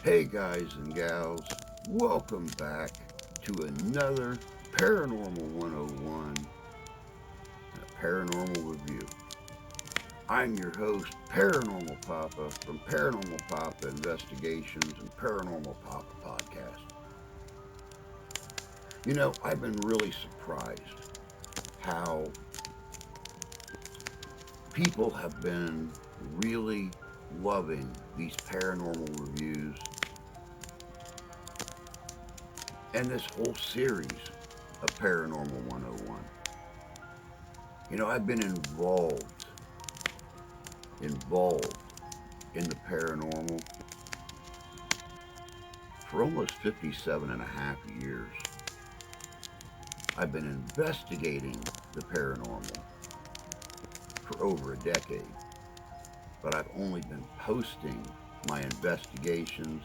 Hey guys and gals, welcome back to another Paranormal 101, a Paranormal Review. I'm your host, Paranormal Papa, from Paranormal Papa Investigations and Paranormal Papa Podcast. You know, I've been really surprised how people have been really loving these paranormal reviews and this whole series of Paranormal 101. You know, I've been involved in the paranormal for almost 57 and a half years. I've been investigating the paranormal for over a decade, but I've only been posting my investigations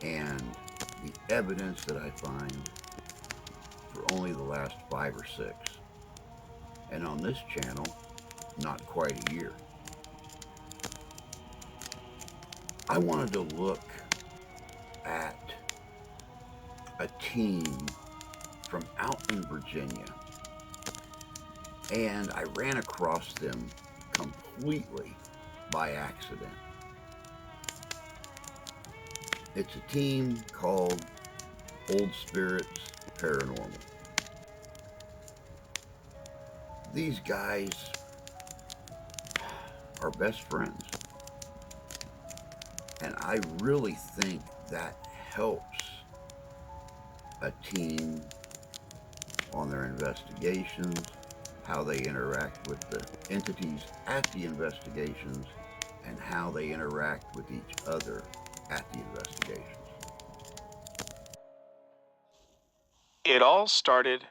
and the evidence that I find for only the last 5 or 6. And on this channel, not quite a year. I wanted to look at a team from out in Virginia, and I ran across them completely by accident. It's a team called Old Spirits Paranormal. These guys are best friends, and I really think that helps a team on their investigations, how they interact with the entities at the investigations, and how they interact with each other at the investigations. It all started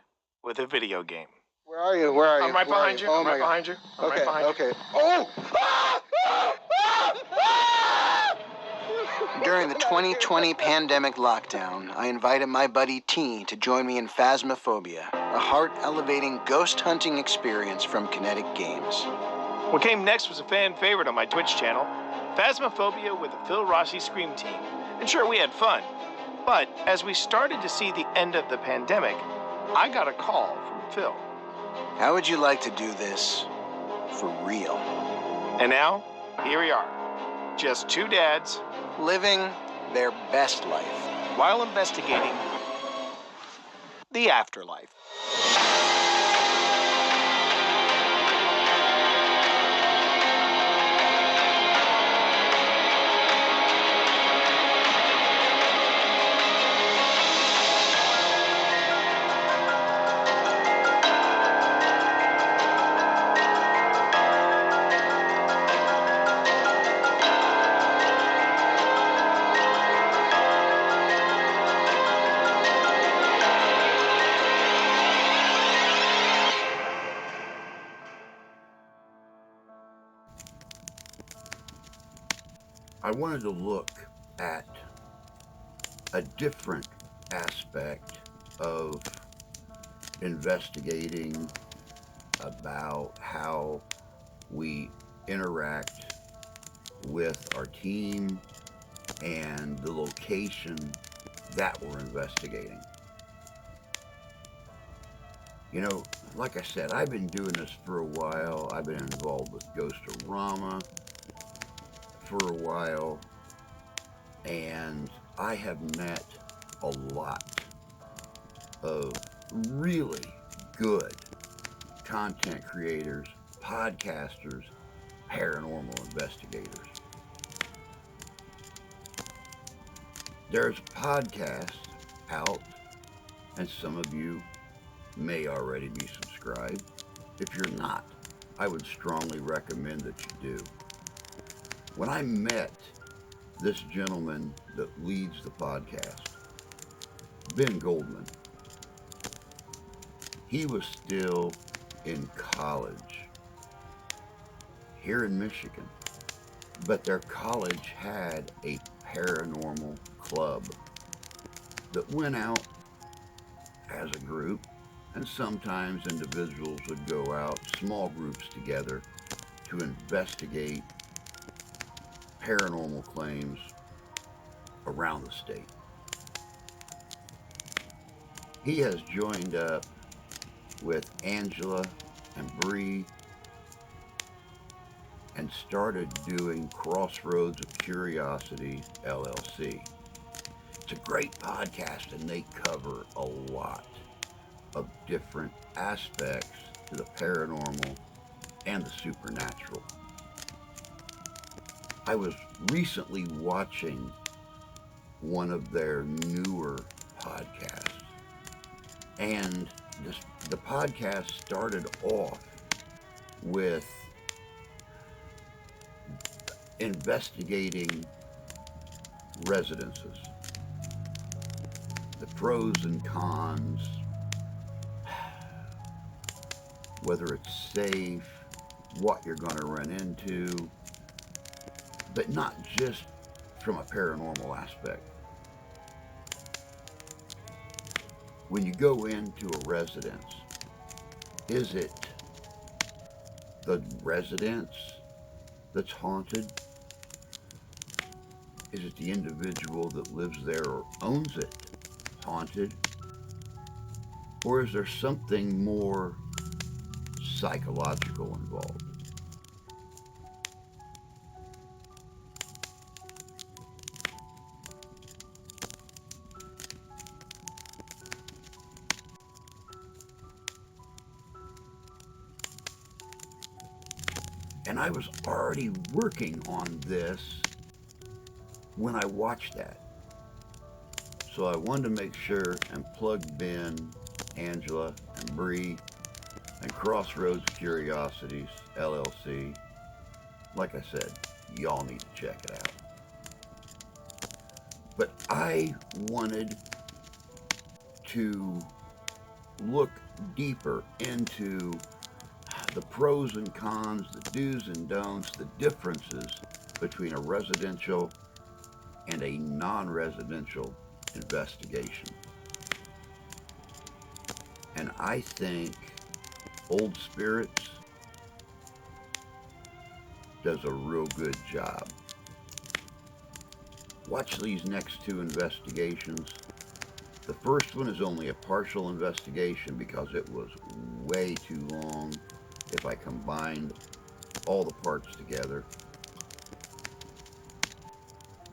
with a video game. Where are you? Where are you? I'm right behind you. Oh I'm right behind you. I'm right behind you. you. Okay. Oh! During the 2020 pandemic lockdown, I invited my buddy T to join me in Phasmophobia, a heart-elevating ghost hunting experience from Kinetic Games. What came next was a fan favorite on my Twitch channel, Phasmophobia with the Phil Rossi Scream Team. And sure, we had fun. But as we started to see the end of the pandemic, I got a call from Phil. How would you like to do this for real? And now, here we are. Just two dads Living their best life while investigating the afterlife. I wanted to look at a different aspect of investigating about how we interact with our team and the location that we're investigating. You know, like I said, I've been doing this for a while. I've been involved with Ghost-O-Rama for a while, and I have met a lot of really good content creators, podcasters, paranormal investigators. There's a podcast out, and some of you may already be subscribed. If you're not, I would strongly recommend that you do. When I met this gentleman that leads the podcast, Ben Goldman, he was still in college here in Michigan, but their college had a paranormal club that went out as a group, and sometimes individuals would go out, small groups together, to investigate paranormal claims around the state. He has joined up with Angela and Bree and started doing Crossroads of Curiosity, LLC. It's a great podcast, and they cover a lot of different aspects to the paranormal and the supernatural. I was recently watching one of their newer podcasts, and the podcast started off with investigating residences, the pros and cons, whether it's safe, what you're going to run into, but not just from a paranormal aspect. When you go into a residence, is it the residence that's haunted? Is it the individual that lives there or owns it haunted? Or is there something more psychological involved? And I was already working on this when I watched that. So I wanted to make sure and plug Ben, Angela, and Bree, and Crossroads Curiosities, LLC. Like I said, y'all need to check it out. But I wanted to look deeper into the pros and cons, the do's and don'ts, the differences between a residential and a non-residential investigation. And I think Old Spirits does a real good job. Watch these next two investigations. The first one is only a partial investigation because it was way too long if I combined all the parts together.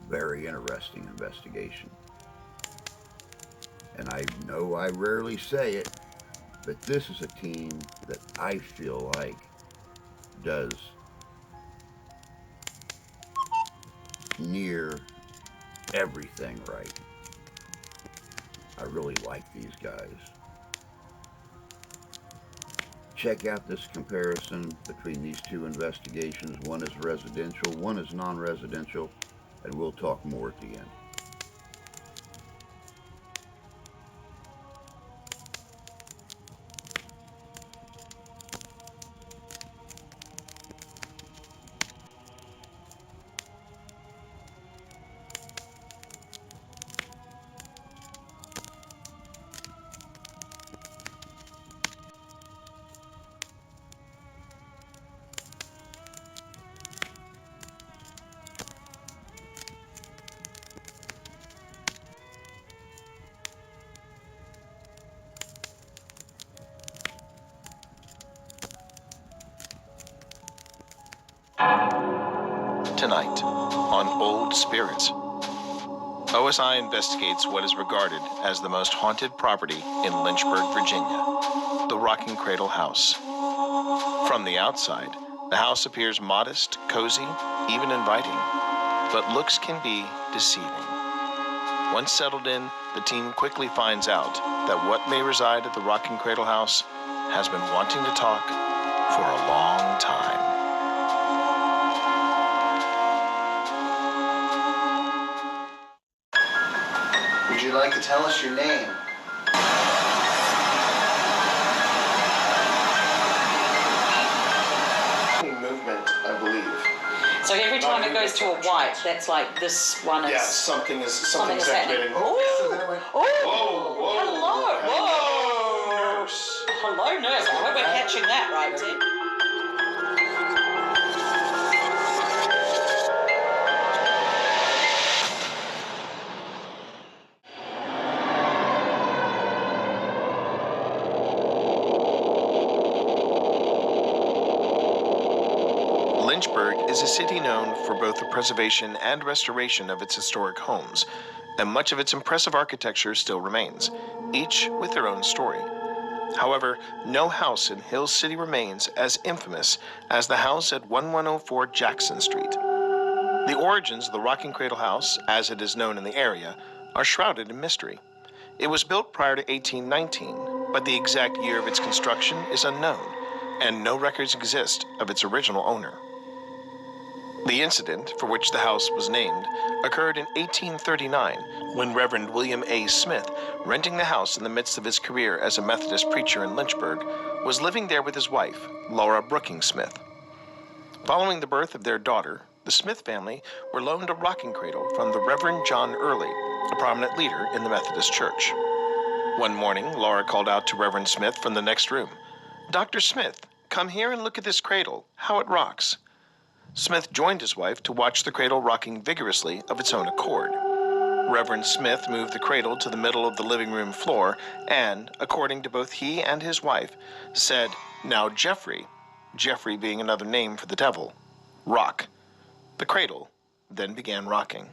Very interesting investigation. And I know I rarely say it, but this is a team that I feel like does near everything right. I really like these guys. Check out this comparison between these two investigations. One is residential, one is non-residential, and we'll talk more at the end. Tonight on Old Spirits, OSI investigates what is regarded as the most haunted property in Lynchburg, Virginia, the Rocking Cradle House. From the outside, the house appears modest, cozy, even inviting, but looks can be deceiving. Once settled in, the team quickly finds out that what may reside at the Rocking Cradle House has been wanting to talk for a long time. Would you like to tell us your name? Movement, I believe. So every time it goes to a white, that's like this one is... Yeah, something's happening. activating. Oh, hello. Whoa. Nurse. Hello, nurse. I hope we're catching that right, Ted. Lynchburg is a city known for both the preservation and restoration of its historic homes, and much of its impressive architecture still remains, each with their own story. However, no house in Hill City remains as infamous as the house at 1104 Jackson Street. The origins of the Rocking Cradle House, as it is known in the area, are shrouded in mystery. It was built prior to 1819, but the exact year of its construction is unknown, and no records exist of its original owner. The incident for which the house was named occurred in 1839 when Reverend William A. Smith, renting the house in the midst of his career as a Methodist preacher in Lynchburg, was living there with his wife, Laura Brookings Smith. Following the birth of their daughter, the Smith family were loaned a rocking cradle from the Reverend John Early, a prominent leader in the Methodist Church. One morning, Laura called out to Reverend Smith from the next room, "Dr. Smith, come here and look at this cradle, how it rocks." Smith joined his wife to watch the cradle rocking vigorously of its own accord. Reverend Smith moved the cradle to the middle of the living room floor and, according to both he and his wife, said, "Now Jeffrey," Jeffrey being another name for the devil, "rock." The cradle then began rocking.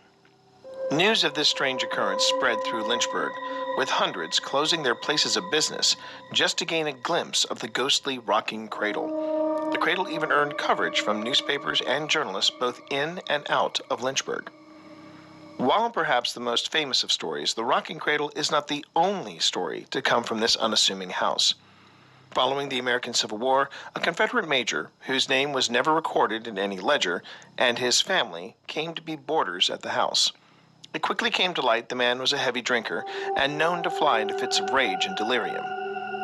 News of this strange occurrence spread through Lynchburg, with hundreds closing their places of business just to gain a glimpse of the ghostly rocking cradle. The cradle even earned coverage from newspapers and journalists both in and out of Lynchburg. While perhaps the most famous of stories, the rocking cradle is not the only story to come from this unassuming house. Following the American Civil War, a Confederate major, whose name was never recorded in any ledger, and his family came to be boarders at the house. It quickly came to light the man was a heavy drinker and known to fly into fits of rage and delirium.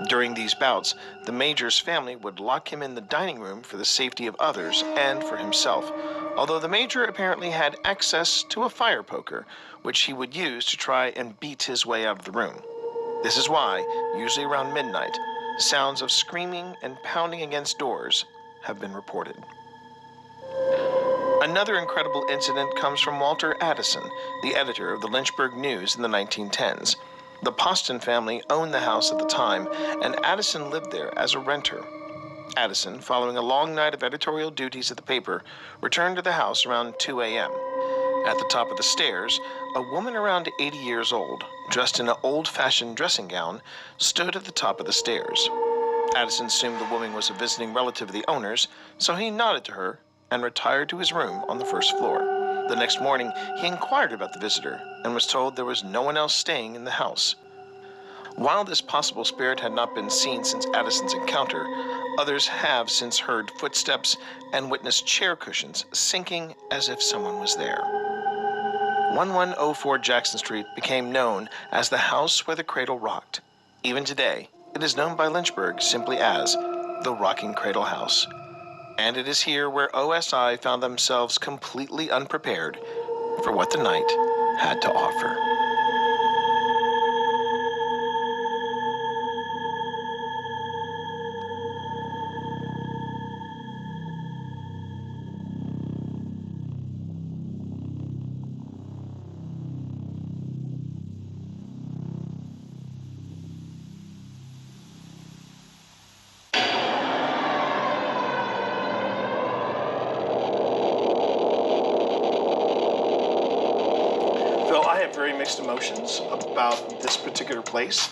During these bouts, the major's family would lock him in the dining room for the safety of others and for himself, although the major apparently had access to a fire poker, which he would use to try and beat his way out of the room. This is why, usually around midnight, sounds of screaming and pounding against doors have been reported. Another incredible incident comes from Walter Addison, the editor of the Lynchburg News in the 1910s. The Poston family owned the house at the time, and Addison lived there as a renter. Addison, following a long night of editorial duties at the paper, returned to the house around 2 a.m. At the top of the stairs, a woman around 80 years old, dressed in an old-fashioned dressing gown, stood at the top of the stairs. Addison assumed the woman was a visiting relative of the owner's, so he nodded to her and retired to his room on the first floor. The next morning, he inquired about the visitor and was told there was no one else staying in the house. While this possible spirit had not been seen since Addison's encounter, others have since heard footsteps and witnessed chair cushions sinking as if someone was there. 1104 Jackson Street became known as the house where the cradle rocked. Even today, it is known by Lynchburg simply as the Rocking Cradle House. And it is here where OSI found themselves completely unprepared for what the night had to offer. very mixed emotions about this particular place.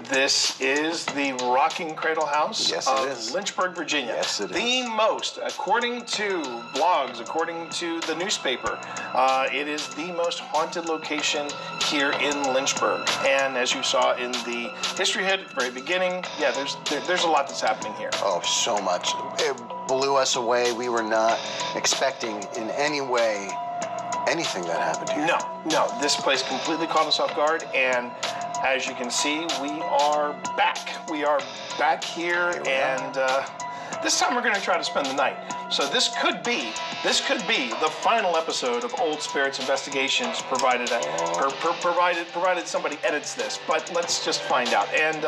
This is the Rocking Cradle House of Lynchburg, Virginia. Yes, it the is. most, according to blogs, according to the newspaper, it is the most haunted location here in Lynchburg. And as you saw in the history hit at the very beginning, yeah, there's a lot that's happening here. Oh, so much. It blew us away. We were not expecting in any way anything that happened here. No, this place completely caught us off guard, and as you can see, we are back. We are back here, and this time we're going to try to spend the night. So this could be the final episode of Old Spirits Investigations, provided somebody edits this. But let's just find out. And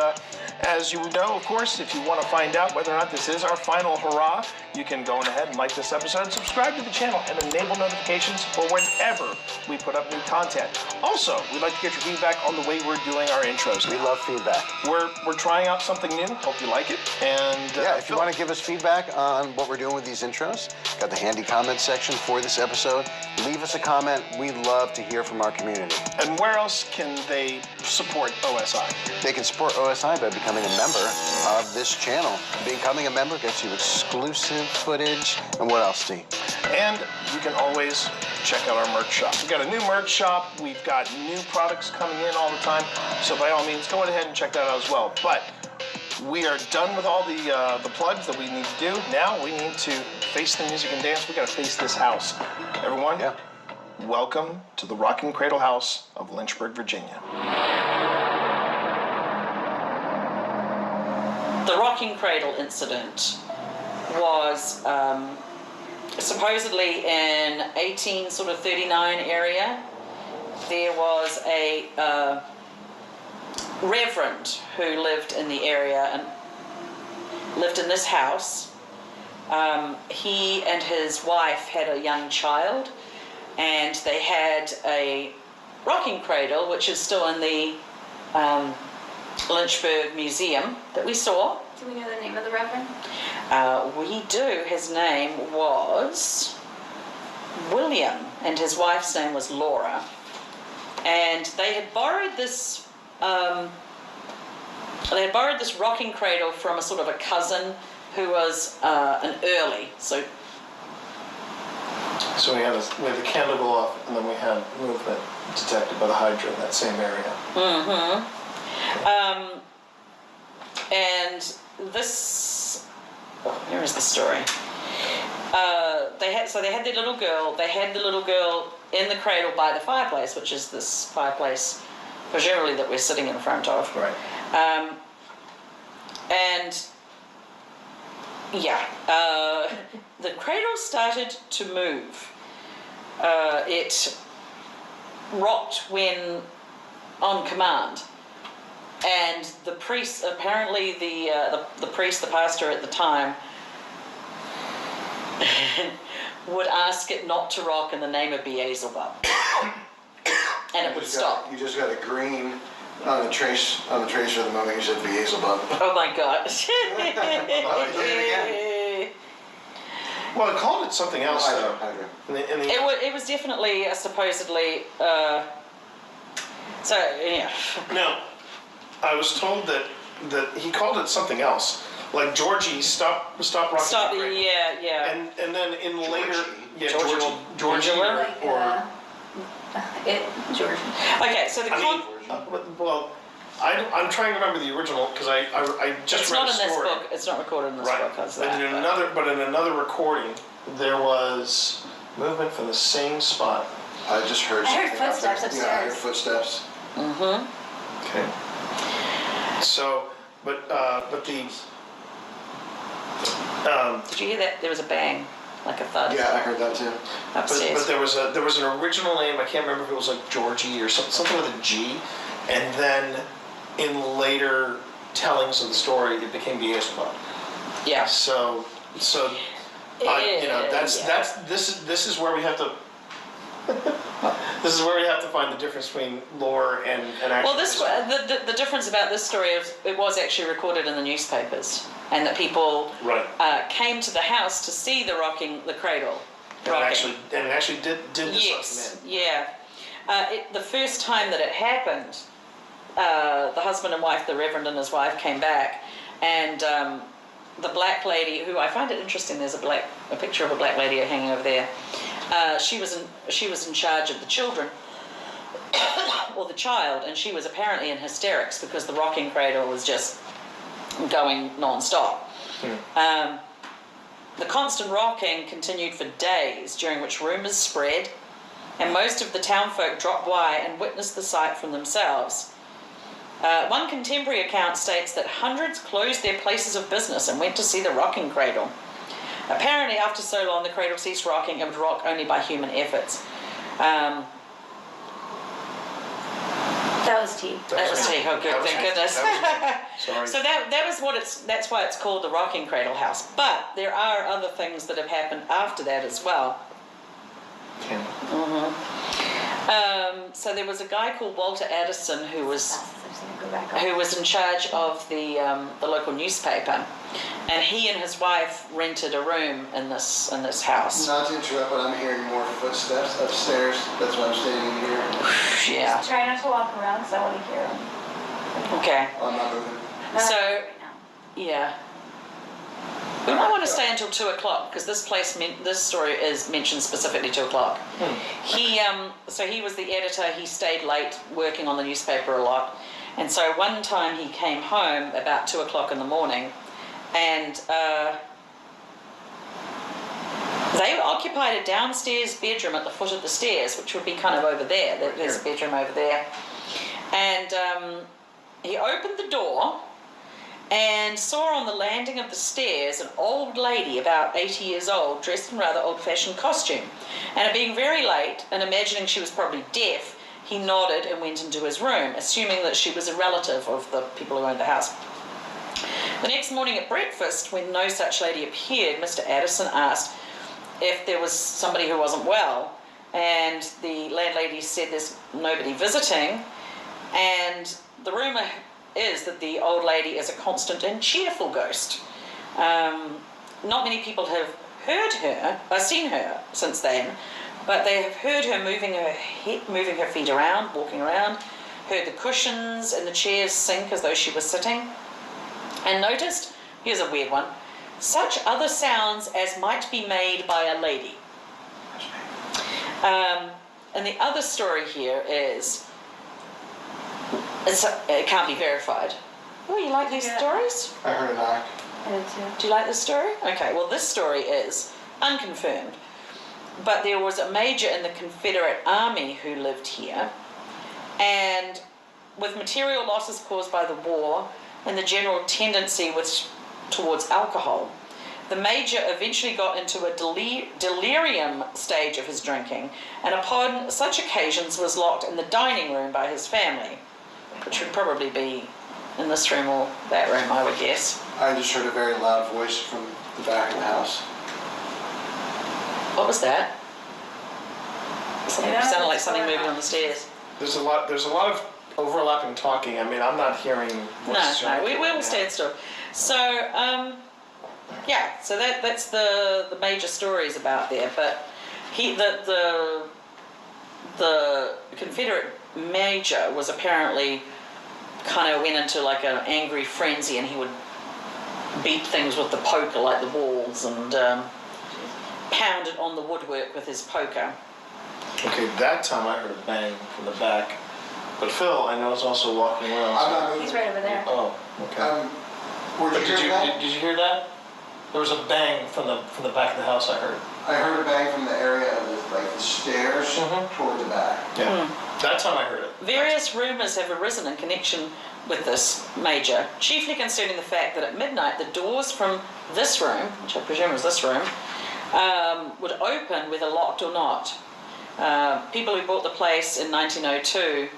as you know, of course, if you want to find out whether or not this is our final hurrah, you can go on ahead and like this episode, subscribe to the channel, and enable notifications for whenever we put up new content. Also, we'd like to get your feedback on the way we're doing our intros. We love feedback. We're trying out something new. Hope you like it. And yeah, if you want to give us feedback on what we're doing with these intros, got the handy comment section for this episode. Leave us a comment. We love to hear from our community. And where else can they support OSI? They can support OSI by becoming a member of this channel. Becoming a member gets you exclusive footage. And what else, Steve? And you can always check out our merch shop. We've got a new merch shop. We've got new products coming in all the time. So by all means, go ahead and check that out as well. But we are done with all the plugs that we need to do. Now we need to face the music and dance. We got to face this house. Everyone, welcome to the Rocking Cradle House of Lynchburg, Virginia. The Rocking Cradle incident was supposedly in 1839 area. There was a reverend who lived in the area and lived in this house. He and his wife had a young child, and they had a rocking cradle, which is still in the Lynchburg Museum that we saw. Do we know the name of the reverend? We do. His name was William, and his wife's name was Laura. And they had borrowed this. They had borrowed this rocking cradle from a sort of a cousin who was an early. So we had the candle go off, and then we had movement detected by the hydra in that same area. And this, here is the story. They had their little girl. They had the little girl in the cradle by the fireplace, which is this fireplace, presumably that we're sitting in front of. Right. The cradle started to move. It rocked when on command. And the priest, apparently the priest, the pastor at the time, would ask it not to rock in the name of Beelzebub, and it would stop. You just got a green on the tracer the moment you said Beelzebub. Oh my God! Well, I called it something else though. It was definitely supposedly. So yeah. No. I was told that he called it something else, like Georgie, stop rocking. Stop, yeah. And then in later, Georgie, or Georgie. Okay, so I'm trying to remember the original because I just read the story. It's not in this book. It's not recorded in this book. But in another recording, there was movement from the same spot. I just heard. I heard footsteps upstairs. Yeah, I heard footsteps. Okay. So, but the. Did you hear that? There was a bang, like a thud. Yeah, I heard that too. Upstairs. But there was an original name. I can't remember if it was like Georgie or something with a G, and then in later tellings of the story, it became Beelzebub. Yeah. So this is where we have to. This is where we have to find the difference between lore and actual. Well, the difference about this story is it was actually recorded in the newspapers, and that people came to the house to see the cradle. And it actually did this. Yes, yeah. The first time that it happened, the husband and wife, the Reverend and his wife, came back, and the black lady, who I find it interesting, there's a picture of a black lady hanging over there. She was in charge of the children, or the child, and she was apparently in hysterics because the rocking cradle was just going non-stop. The constant rocking continued for days, during which rumours spread, and most of the townfolk dropped by and witnessed the sight for themselves. One contemporary account states that hundreds closed their places of business and went to see the rocking cradle. Apparently, after so long, the cradle ceased rocking and would rock only by human efforts. That was tea. That was tea. Oh, good, thank goodness. Sorry. So that was that's why it's called the rocking cradle house. But there are other things that have happened after that as well. So there was a guy called Walter Addison who was in charge of the local newspaper, and he and his wife rented a room in this house. Not to interrupt, but I'm hearing more footsteps upstairs. That's why I'm standing here. Yeah. Just try not to walk around because I want to hear them. Okay. I'm not moving. So, Right now. yeah. We might want to stay until 2 o'clock because this story is mentioned specifically 2 o'clock. So he was the editor. He stayed late working on the newspaper a lot, and so one time he came home about 2 o'clock in the morning, and they occupied a downstairs bedroom at the foot of the stairs, which would be kind of over there. There's a bedroom over there, and he opened the door and saw on the landing of the stairs an old lady about 80 years old, dressed in rather old-fashioned costume. And being very late and imagining she was probably deaf, he nodded and went into his room, assuming that she was a relative of the people who owned the house. The next morning at breakfast, when no such lady appeared, Mr. Addison asked if there was somebody who wasn't well, and the landlady said there's nobody visiting, and the rumour is that the old lady is a constant and cheerful ghost. Not many people have seen her since then, but they have heard her moving her feet around, walking around, heard the cushions and the chairs sink as though she was sitting, and noticed, here's a weird one, such other sounds as might be made by a lady. And the other story here is, it can't be verified. Oh, you like these stories? I heard a knock. I did too. Do you like this story? Okay, well this story is unconfirmed, but there was a major in the Confederate Army who lived here, and with material losses caused by the war and the general tendency towards alcohol, the major eventually got into a delirium stage of his drinking, and upon such occasions was locked in the dining room by his family, which would probably be in this room or that room, I would guess. I just heard a very loud voice from the back of the house. What was that? Something Yeah, sounded like it's something going moving on. on the stairs. There's a lot of overlapping talking. I mean, I'm not hearing what's No, we will stand still. So, yeah, so that's the major stories about there. But the Confederate major was apparently kind of went into like an angry frenzy, and he would beat things with the poker, like the walls, and pound it on the woodwork with his poker. Okay, that time I heard a bang from the back. But Phil, I know, is also walking around. I'm not moving. He's right over there. Oh, okay. Where'd But you hear that? did you hear that? There was a bang from the back of the house, I heard. I heard a bang from the area of the stairs toward the back. Yeah. That time I heard it. Various rumours have arisen in connection with this major, chiefly concerning the fact that at midnight the doors from this room, which I presume is this room, would open whether locked or not. People who bought the place in 1902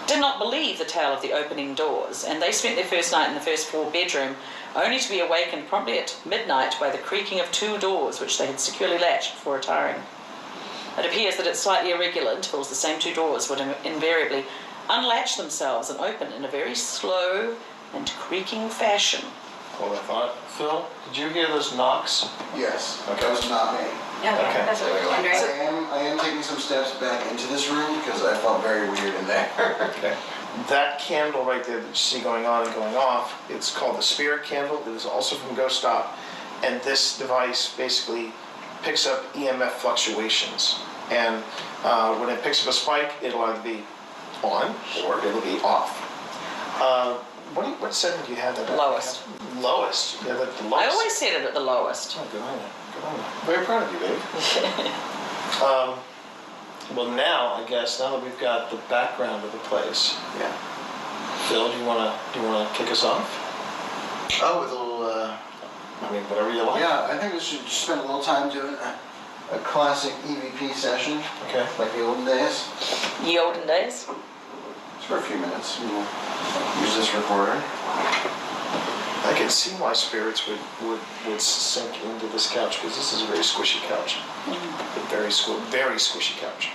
did not believe the tale of the opening doors, and they spent their first night in the first floor bedroom only to be awakened promptly at midnight by the creaking of two doors which they had securely latched before retiring. It appears that at slightly irregular intervals the same two doors would invariably unlatch themselves and open in a very slow and creaking fashion. What I thought. Phil, did you hear those knocks? Yes, Okay. that was not me. Okay, that's what we were wondering. I am taking some steps back into this room because I felt very weird in there. Okay. That candle right there that you see going on and going off, it's called the spirit candle. It is also from Ghost Stop. And this device basically picks up EMF fluctuations. And when it picks up a spike, it'll either be on or it'll be off. What setting do you have that at? Lowest. Lowest? Yeah, the lowest. I always set it at the lowest. Oh, good on you. Good on you. Very proud of you, babe. Well, now I guess now that we've got the background of the place, Yeah. Phil, do you wanna kick us off? Oh, with a little, I mean, whatever you like. yeah, I think we should spend a little time doing a classic EVP session, Okay. like the olden days. Ye olden days. Just for a few minutes. We'll use this recorder. I can see why spirits would sink into this couch because this is a very squishy couch. A very squishy couch.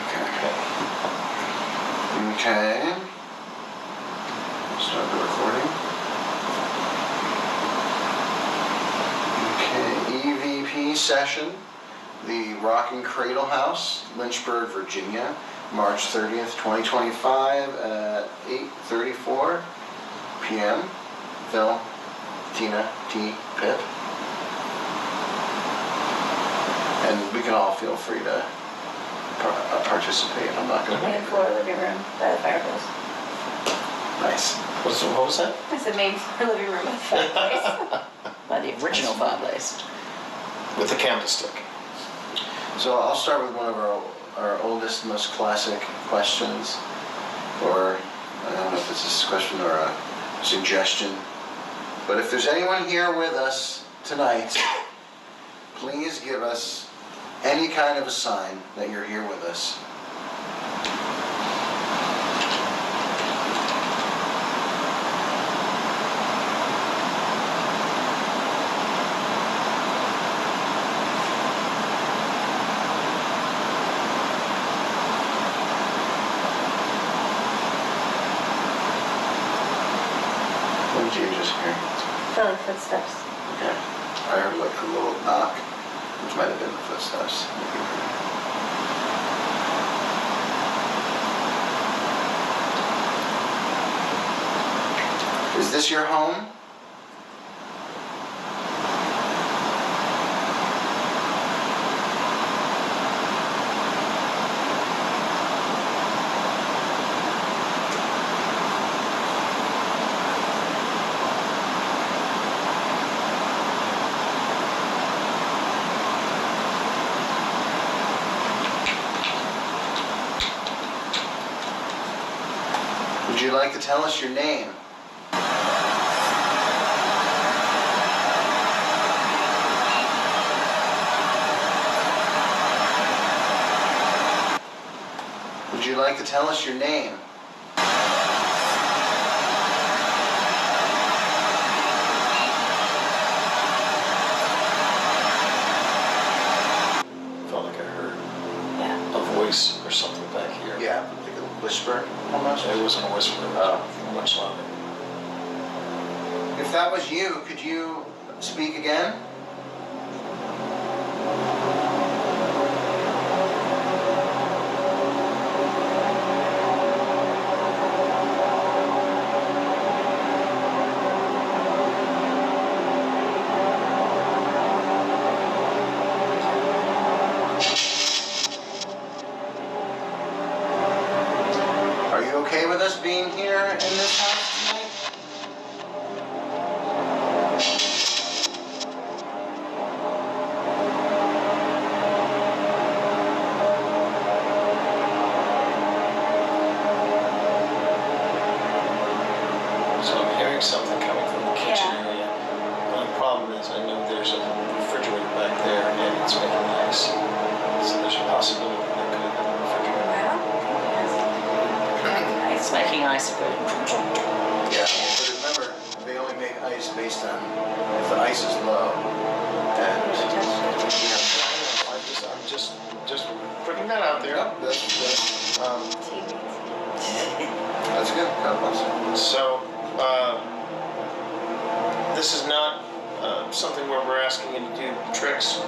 Okay. Okay. Start the recording. Okay, EVP session, the Rocking Cradle House, Lynchburg, Virginia, March 30th, 2025 at 8:34 p.m. Phil, Tina, T, Pip. And we can all feel free to participate. I'm not going to Main floor living room by the fireplace. Nice. What was that? It's the main floor living room by the fireplace. By the original fireplace. With the candlestick. So I'll start with one of our oldest, most classic questions, or I don't know if this is a question or a suggestion, but if there's anyone here with us tonight, please give us any kind of a sign that you're here with us. What did you just hear? Felt like footsteps. Okay. I heard like a little knock, which might have been the footsteps. Is this your home? Would you like to tell us your name? Would you like to tell us your name? Felt like I heard Yeah. a voice or something back here. Yeah, like a whisper almost. It wasn't a whisper. It was much louder. If that was you, could you speak again? Are you okay with us being here in this house tonight? So I'm hearing something coming from the kitchen Yeah. area. The only problem is I know there's a refrigerator back there and it's making ice. So there's a possibility that could have been the refrigerator. I don't think it is. It's making ice good. Yeah, but remember, they only make ice based on if the ice is low. And I'm just putting that out there. that's good. God bless. So, this is not something where we're asking you to do tricks,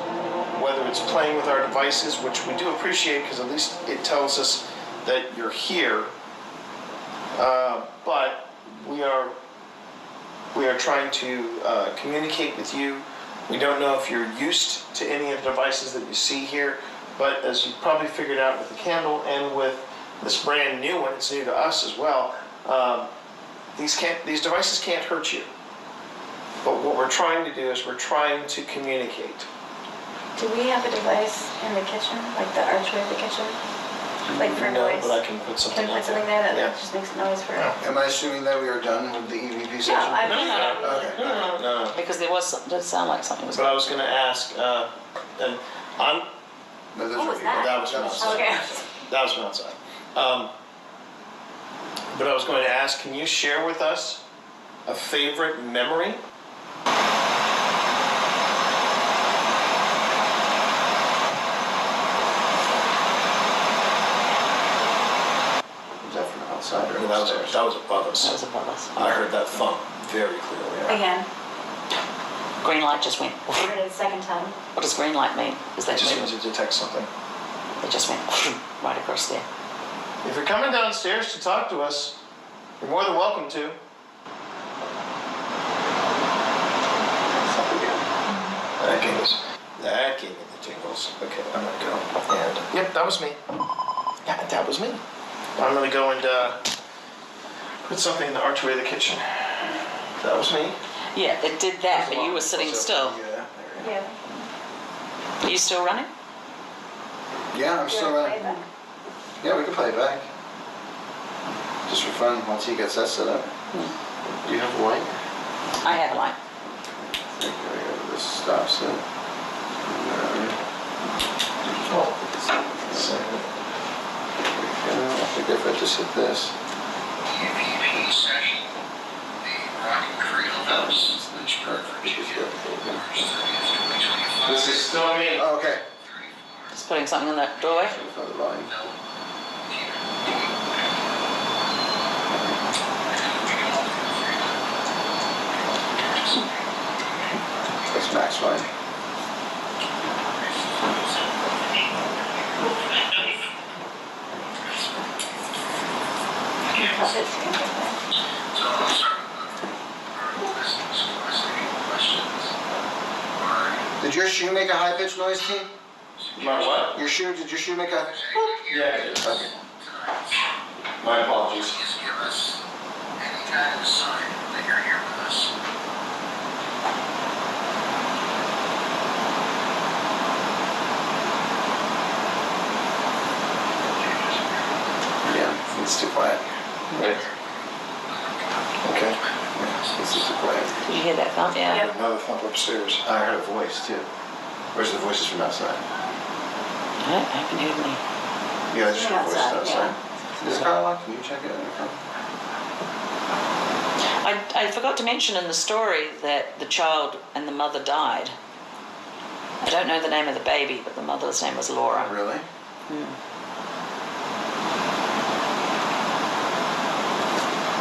whether it's playing with our devices, which we do appreciate because at least it tells us that you're here. But we are trying to communicate with you. We don't know if you're used to any of the devices that you see here, but as you probably figured out with the candle and with this brand new one, it's new to us as well, these devices can't hurt you. But what we're trying to do is we're trying to communicate. Do we have a device in the kitchen, like the archway of the kitchen? Like for No, noise? but I can put something Can we like put something there that Yeah. just makes noise for? Am I assuming that we are done with the EVP section? No, I'm No, not. Okay. No. Because there was, did sound like something was But I was going to ask, and I'm, No, those What are was people. that? that was from outside. Okay. That was from outside. But I was going to ask, can you share with us a favorite memory? Is that from outside or That was upstairs? above us. That was above us. I heard that thump very clearly. Again, Green light just went. I heard it a second time. What does green light mean? Is I that just moving? wanted to detect something. It just went right across there. If you're coming downstairs to talk to us, you're more than welcome to. That gave me the tingles. Okay, I'm gonna go and, yep, that was me. Yeah, that was me. I'm gonna go and put something in the archway of the kitchen. That was me. Yeah, it did that, but you were sitting still. Yeah. Yeah. Are you still running? Yeah, I'm Do you still wanna play running. it back? Yeah, we can play it back. Just for fun, once he gets that set up. Do you have a light? I have a light. I think we go. This stops it. Oh. So, I think if I just hit this. EVP session, the Rocky Cradle House, Lynchburg, Virginia, March 30th, 2025. This is still me. Oh, okay. Just putting something in that doorway. Turn the volume. That's max volume. Pop it, screen like that. So I'll start with our business questions. Did your shoe make a high pitched noise, team? My what? Did your shoe make a? Yeah, it is. Okay. My apologies. Please give us any kind of sign that you're here with us. Yeah, it's too quiet. Right. Okay. Yeah, it's too quiet. Did you hear that thump? I Yeah. heard another thump upstairs. I heard a voice too. Where's the voices from outside? I haven't heard any. Yeah, I just heard voices Outside, outside. Is the car locked? Can you check it in the car? I forgot to mention in the story that the child and the mother died. I don't know the name of the baby, but the mother's name was Laura. Really?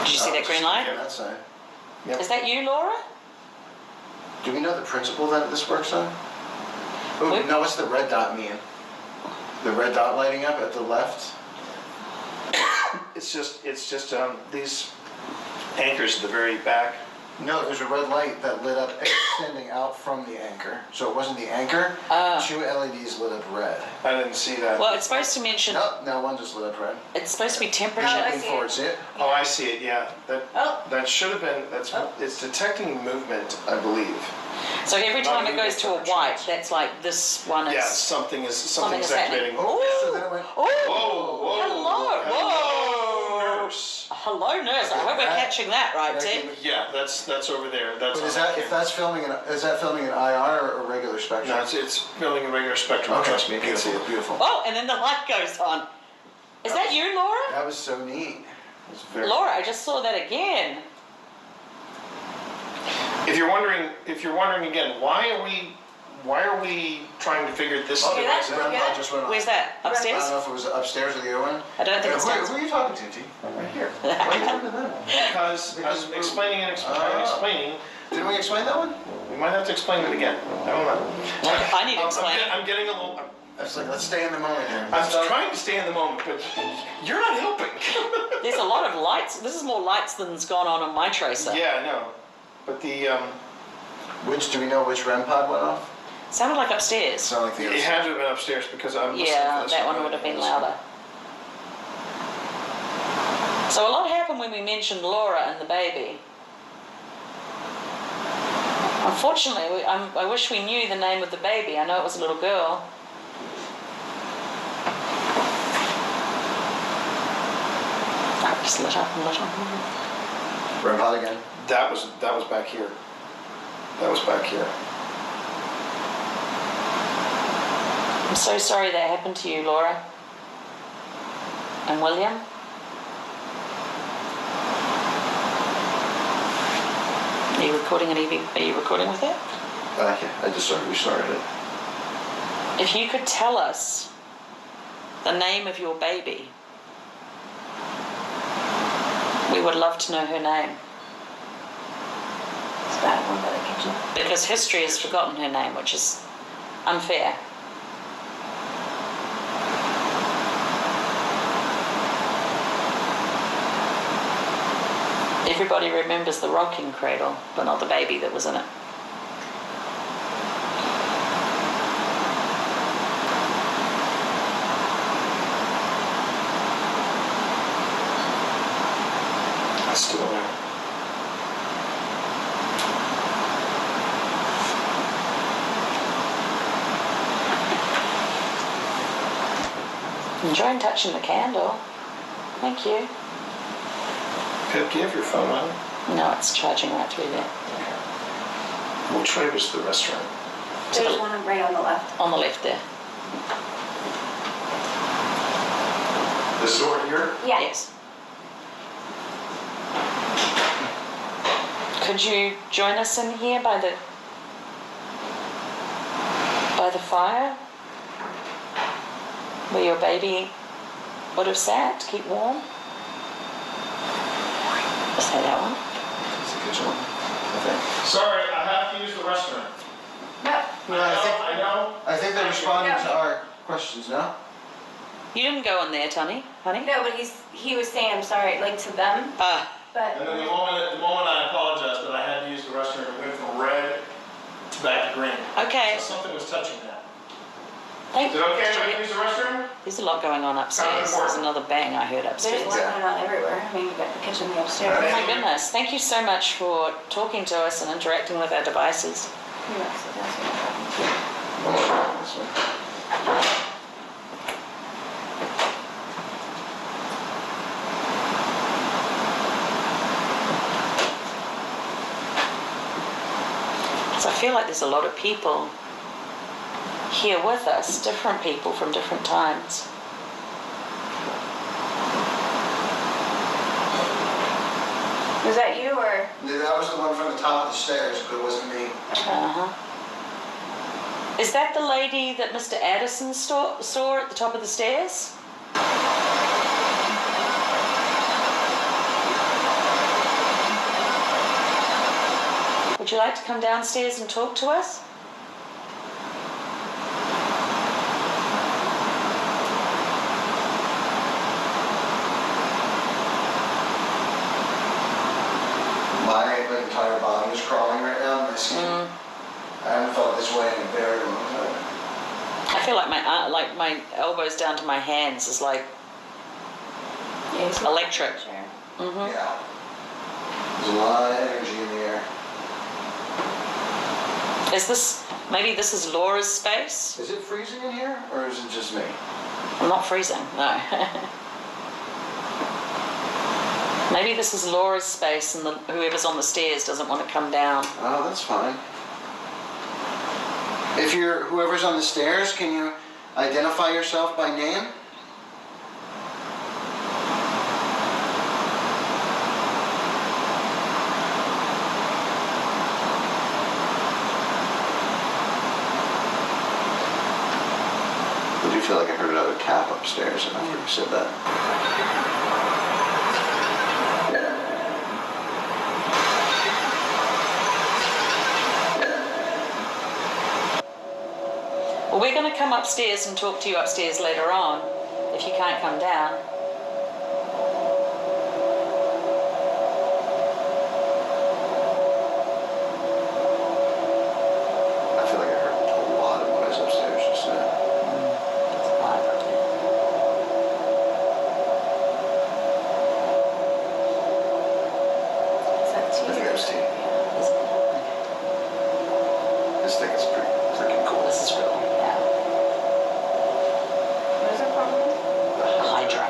Did you see that green light? Yeah, outside. Is that you, Laura? Do we know the principle that this works on? Oh, Wait. no, what's the red dot mean? The red dot lighting up at the left? It's just these anchors at the very back. No, there's a red light that lit up extending out from the anchor. So it wasn't the anchor. Oh. 2 LEDs lit up red. I didn't see that. Well, it's supposed to mention, Nope, now one just lit up red. it's supposed to be Oh, I temperature. see Moving forward, it. see it? Oh, I see it. Yeah, Oh. that should have been. It's detecting movement, I believe. So every time it goes to a white, that's like this one is. Yeah, something is Something is happening. activating. So then it went. Oh, Whoa! hello, whoa. Nurse. Hello, nurse. I hope we're catching that right, That Tim. can- Yeah, that's over there. That's. But on is that, camera. if that's filming is that filming an IR or a regular spectrum? No, it's filming a regular spectrum. Okay, Trust me, I can see beautiful, it. beautiful. Oh, and then the light goes on. Is that you, Laura? That was so neat. It was very. Laura, I just saw that again. If you're wondering again, why are we trying to figure this Oh, Okay, device that's out? the red light just went on. Where's that? I Upstairs? don't know if it was upstairs or the other one. I don't think it's who downstairs. are you talking to, T? Right here. Why are you talking to them? Because I'm explaining and explaining. Didn't we explain that one? We might have to explain it again. I don't know. I need to explain. I'm getting a little... I was like, let's stay in the moment here. I'm trying to stay in the moment, but you're not helping. There's a lot of lights. This is more lights than's gone on my tracer. Yeah, I know. But the... Do we know which REM pod went off? Sounded like upstairs. It's not like the It had to have been upstairs because I'm listening Yeah, to this that one would have been louder. So a lot happened when we mentioned Laura and the baby. Unfortunately, I wish we knew the name of the baby. I know it was a little girl. Oh, just lit up and lit up. REM pod again? That was back here. That was back here. I'm so sorry that happened to you, Laura. And William. Are you recording an EV? Are you recording with it? Yeah, I just restarted it. If you could tell us the name of your baby, we would love to know her name. It's that one by the kitchen. Because history has forgotten her name, which is unfair. Everybody remembers the rocking cradle, but not the baby that was in it. It's still there. Enjoying touching the candle. Thank you. Pip, do you have your phone on? No, it's charging right through there. Which way was the restaurant? There's one right on the left. On the left there. This door here? Yeah. Yes. Could you join us in here by the fire? Where your baby would have sat to keep warm? Is that one? It's the kitchen one, I think. Sorry, I have to use the restroom. No. I know. I think they responded to our questions, no? You didn't go in there, honey. No, but he was saying I'm sorry, like to them, Ah, but And then the moment I apologized that I had to use the restroom, it went from red to back to green. okay. So something was touching that. Thank Is it okay if I use the restroom? There's a lot going on upstairs. There's another bang I heard there's upstairs. one going on everywhere. I mean, you've got the kitchen, the upstairs. Oh my goodness. Thank you so much for talking to us and interacting with our devices. Yeah, so that's what I'm talking to. This one. So I feel like there's a lot of people here with us, different people from different times. Was that you or? That was the one from the top of the stairs, but it wasn't me. Uh-huh. Is that the lady that Mr. Addison saw at the top of the stairs? Would you like to come downstairs and talk to us? My entire body is crawling right now, my skin. I haven't felt this way in a very long time. I feel like my elbows down to my hands is like Yeah, he's electric. Chair. Mm-hmm. Yeah. There's a lot of energy in the air. Maybe this is Laura's space? Is it freezing in here, or is it just me? I'm not freezing, no. Maybe this is Laura's space and whoever's on the stairs doesn't want to come down. Oh, that's fine. If you're whoever's on the stairs, can you identify yourself by name? I do feel like I heard another tap upstairs after you said that. come upstairs and talk to you upstairs later on, if you can't come down. I feel like I heard a lot of noise upstairs just now. It's quiet up there. Is that tea? I think that was tea. Is it? Okay. This thing is pretty freaking cool. This is real, yeah. What is it called? Hydra.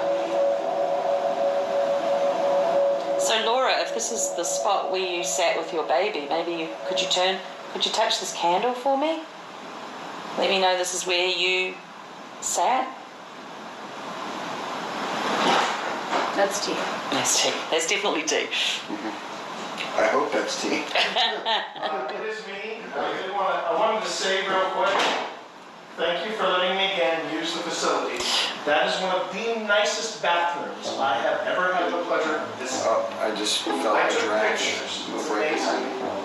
So Laura, if this is the spot where you sat with your baby, maybe could you touch this candle for me? Let me know this is where you sat. That's tea. That's tea. That's definitely tea. I hope that's tea. It is me. I wanted to say real quick, thank you for letting me again use the facility. That is one of the nicest bathrooms I have ever had the pleasure of visiting. I just felt I like a took drag. pictures. Move It's right behind amazing. me.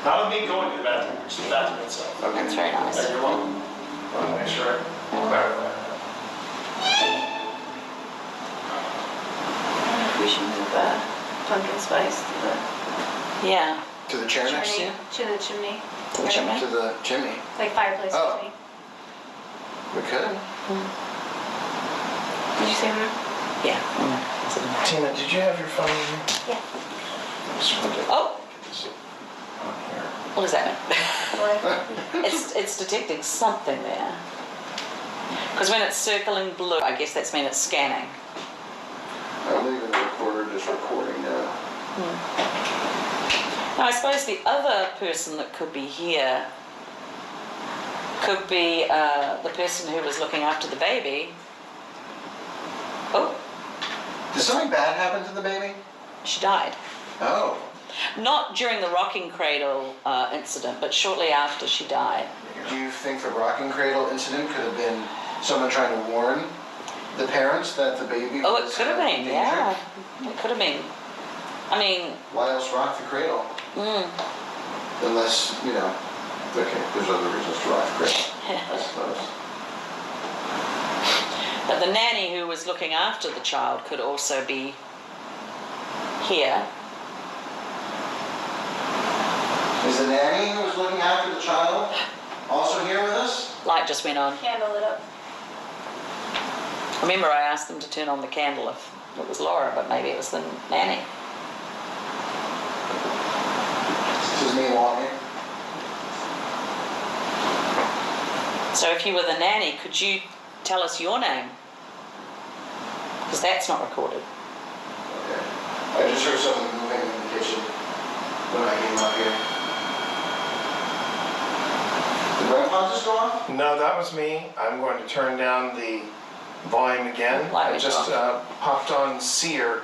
Not of me going to the bathroom, it's the bathroom itself. Okay. That's very nice. You're welcome. I want to make sure I clarify that. We should move pumpkin spice to the Yeah. To the chair next to you? chimney. To the chimney. To the chimney? To the chimney. Like fireplace Oh. chimney. We could. Did you say that? Yeah. Tina, did you have your phone with you? Yeah. I just wanted to Oh, get this on here. what does that mean? What? It's detecting something there. Because when it's circling blue, I guess that's mean it's scanning. I'm leaving the recorder just recording now. Now, I suppose the other person that could be here could be the person who was looking after the baby. Oh, Did something bad happen to the baby? she died. Oh. Not during the rocking cradle incident, but shortly after she died. Do you think the rocking cradle incident could have been someone trying to warn the parents that the baby Oh, was it could have in been, danger? yeah. It could have been. I mean, Why else rock the cradle? Unless, okay, there's other reasons to rock the cradle, I suppose. but the nanny who was looking after the child could also be here. Is the nanny who was looking after the child also here with us? Light just went on. Candle lit up. Remember, I asked them to turn on the candle if it was Laura, but maybe it was the nanny. This is me walking. So if you were the nanny, could you tell us your name? Because that's not recorded. Okay. I just heard something moving in the kitchen when I came up here. Did Grandpa just go off? No, that was me. I'm going to turn down the volume again. Light I went just popped on Seer.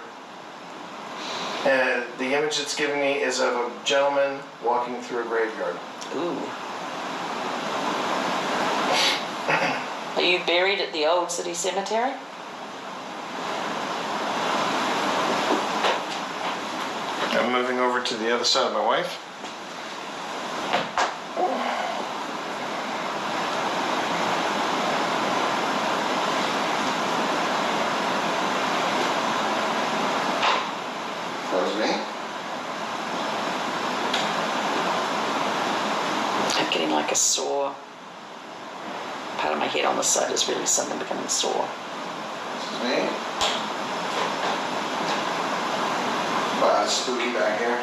And the image it's giving me is of a gentleman walking through a graveyard. Ooh. Are you buried at the old city cemetery? I'm moving over to the other side of my wife. That was me? I'm getting like a sore. Part of my head on the side is really suddenly becoming sore. This is me? Wow, it's spooky back here.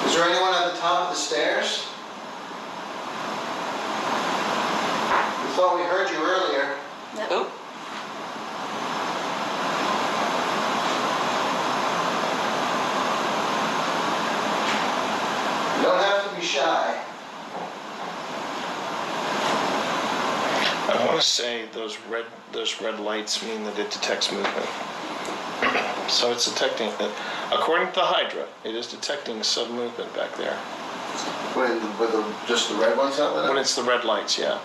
Is there anyone at the top of the stairs? We thought we heard you earlier. Ooh. You don't have to be shy. I want to say those red lights mean that it detects movement. So it's detecting it. According to the Hydra, it is detecting some movement back there. Just the red ones that lit up? When it's the red lights, yeah.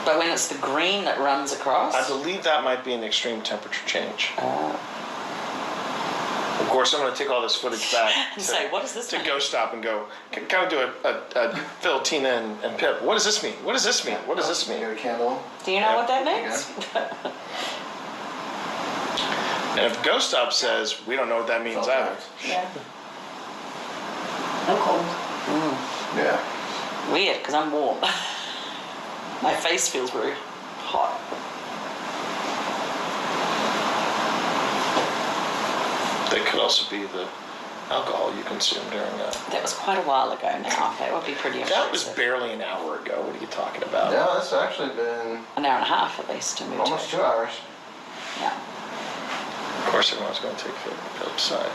But when it's the green that runs across? I believe that might be an extreme temperature change. Of course, I'm going to take all this footage back And say, what does this to mean? Ghost Stop and go, kind of do a Phil, Tina, and Pip. What does this mean? What does this mean? What does this mean? Got a candle. Do you know Yeah. what that means? And if Ghost Stop says, we don't know what that means either. Yeah. I'm cold. Yeah. Weird, because I'm warm. My face feels very hot. That could also be the alcohol you consumed during that. That was quite a while ago now. That would be pretty impressive. That was barely an hour ago. What are you talking about? Yeah, that's actually been an hour and a half at least to move almost to. 2 hours. Yeah. Of course, everyone's going to take Phil's side.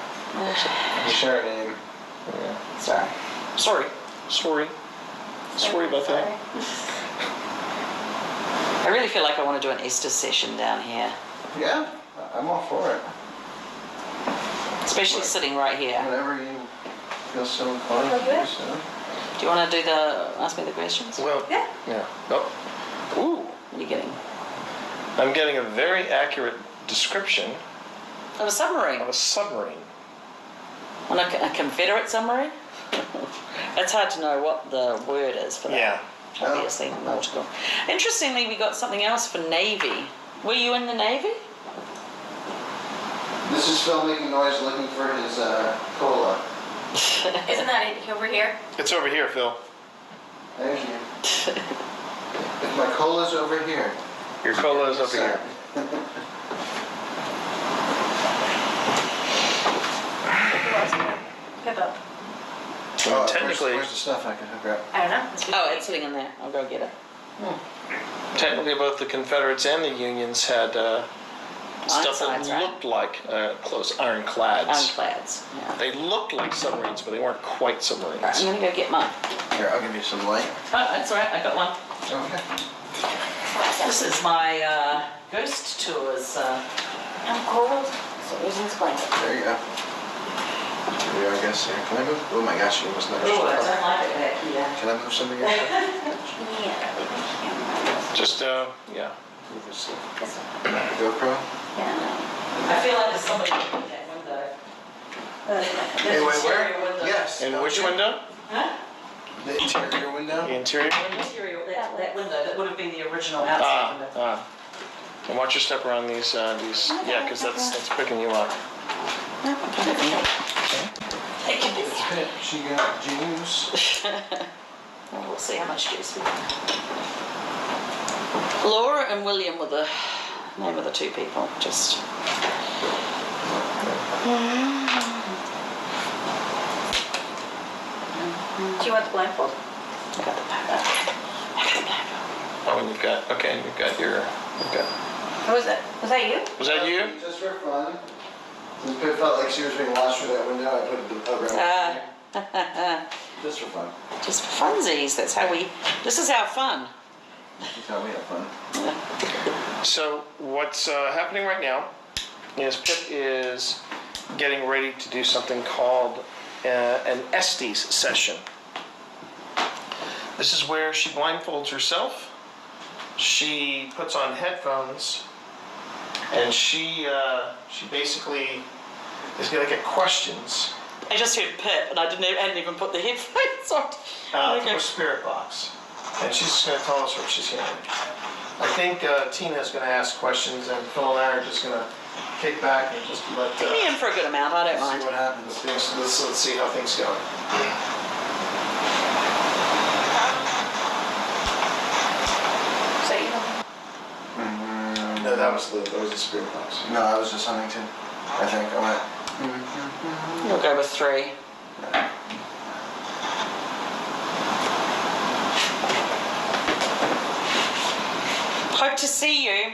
You share a name. Yeah. Sorry. Sorry about that. I really feel like I want to do an Easter session down here, Yeah, I'm all for it. especially sitting right here. Whenever you feel so inclined to do so. Do you want to ask me the questions? Well, Yeah. yeah. Oh. Ooh. What are you getting? I'm getting a very accurate description Of a submarine. of a submarine. On a Confederate submarine? It's hard to know what the word is for that. Yeah. Obviously, nautical. Interestingly, we got something else for Navy. Were you in the Navy? This is Phil making noise looking for his cola. Isn't that it over here? It's over here, Phil. Thank you. If my cola's over here. Your cola is over here. Pip up. Well, technically, Where's the stuff I can hook up? I don't know. Oh, it's sitting in there. I'll go get it. technically, both the Confederates and the Unions had stuff that Ironsides, right? looked like close ironclads. Ironclads. Yeah. They looked like submarines, but they weren't quite submarines. Right, I'm gonna go get mine. Here, I'll give you some light. Oh, that's all right. I got one. Okay. This is my ghost tours. I'm cold. So using this blanket. There you go. Here, I guess. Here. Can I move? Oh my gosh, you almost knocked Oh, I yourself don't out. like it back here. Can I move something else? Yeah. Just, yeah. Move this This one. GoPro? Yeah. I feel like there's somebody in that window. Hey, wait, interior where? window. Yes. In don't which you? window? Huh? The interior window? The interior? Interior, that window, that would have been the original outside window. And watch your step around these, yeah, because that's picking you up. It can be. Hey, she got juice. Well, we'll see how much juice we have. Laura and William were the name of the two people, just. Do you want the blindfold? I got the paper. I got the paper. Oh, and you've got What was it? Was that you? was that you? Just for fun. Since it felt like she was being watched through that window, I put it around. Just for fun. Just for funsies, this is our fun. That's how we have fun. So what's happening right now is Pip is getting ready to do something called an Estes session. This is where she blindfolds herself. She puts on headphones, and she basically is going to get questions I just heard Pip, and I hadn't even put the headphones on. from a spirit box, and she's just going to tell us what she's hearing. I think Tina is going to ask questions, and Phil and I are just going to kick back and just let Put me in for a good amount, I don't See mind. what happens. let's see how things go. So you know. No, that was the spirit box. No, I was just Huntington. I think I went. We'll go with 3. Hope to see you.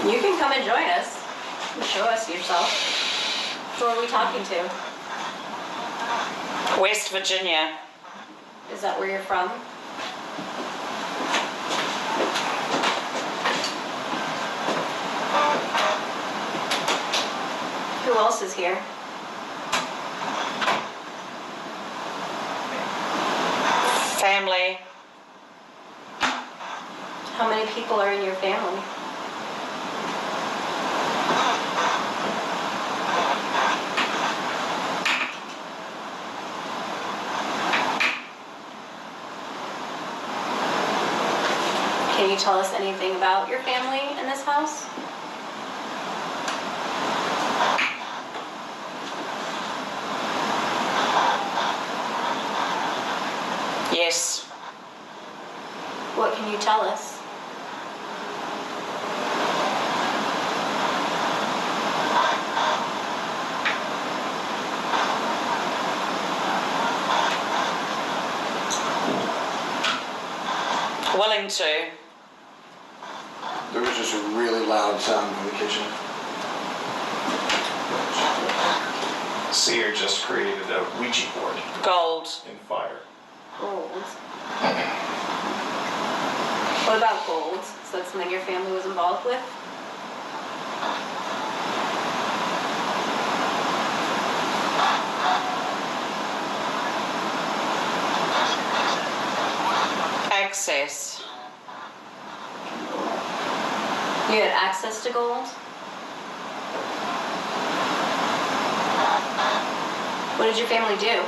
You can come and join us. Show us yourself. Who are we talking to? West Virginia. Is that where you're from? Who else is here? Family. How many people are in your family? Can you tell us anything about your family in this house? Yes. What can you tell us? Willing to. There was just a really loud sound from the kitchen. Seer just created a Ouija board Gold. in fire. Gold. What about gold? Is that something your family was involved with? Access. You had access to gold? What did your family do?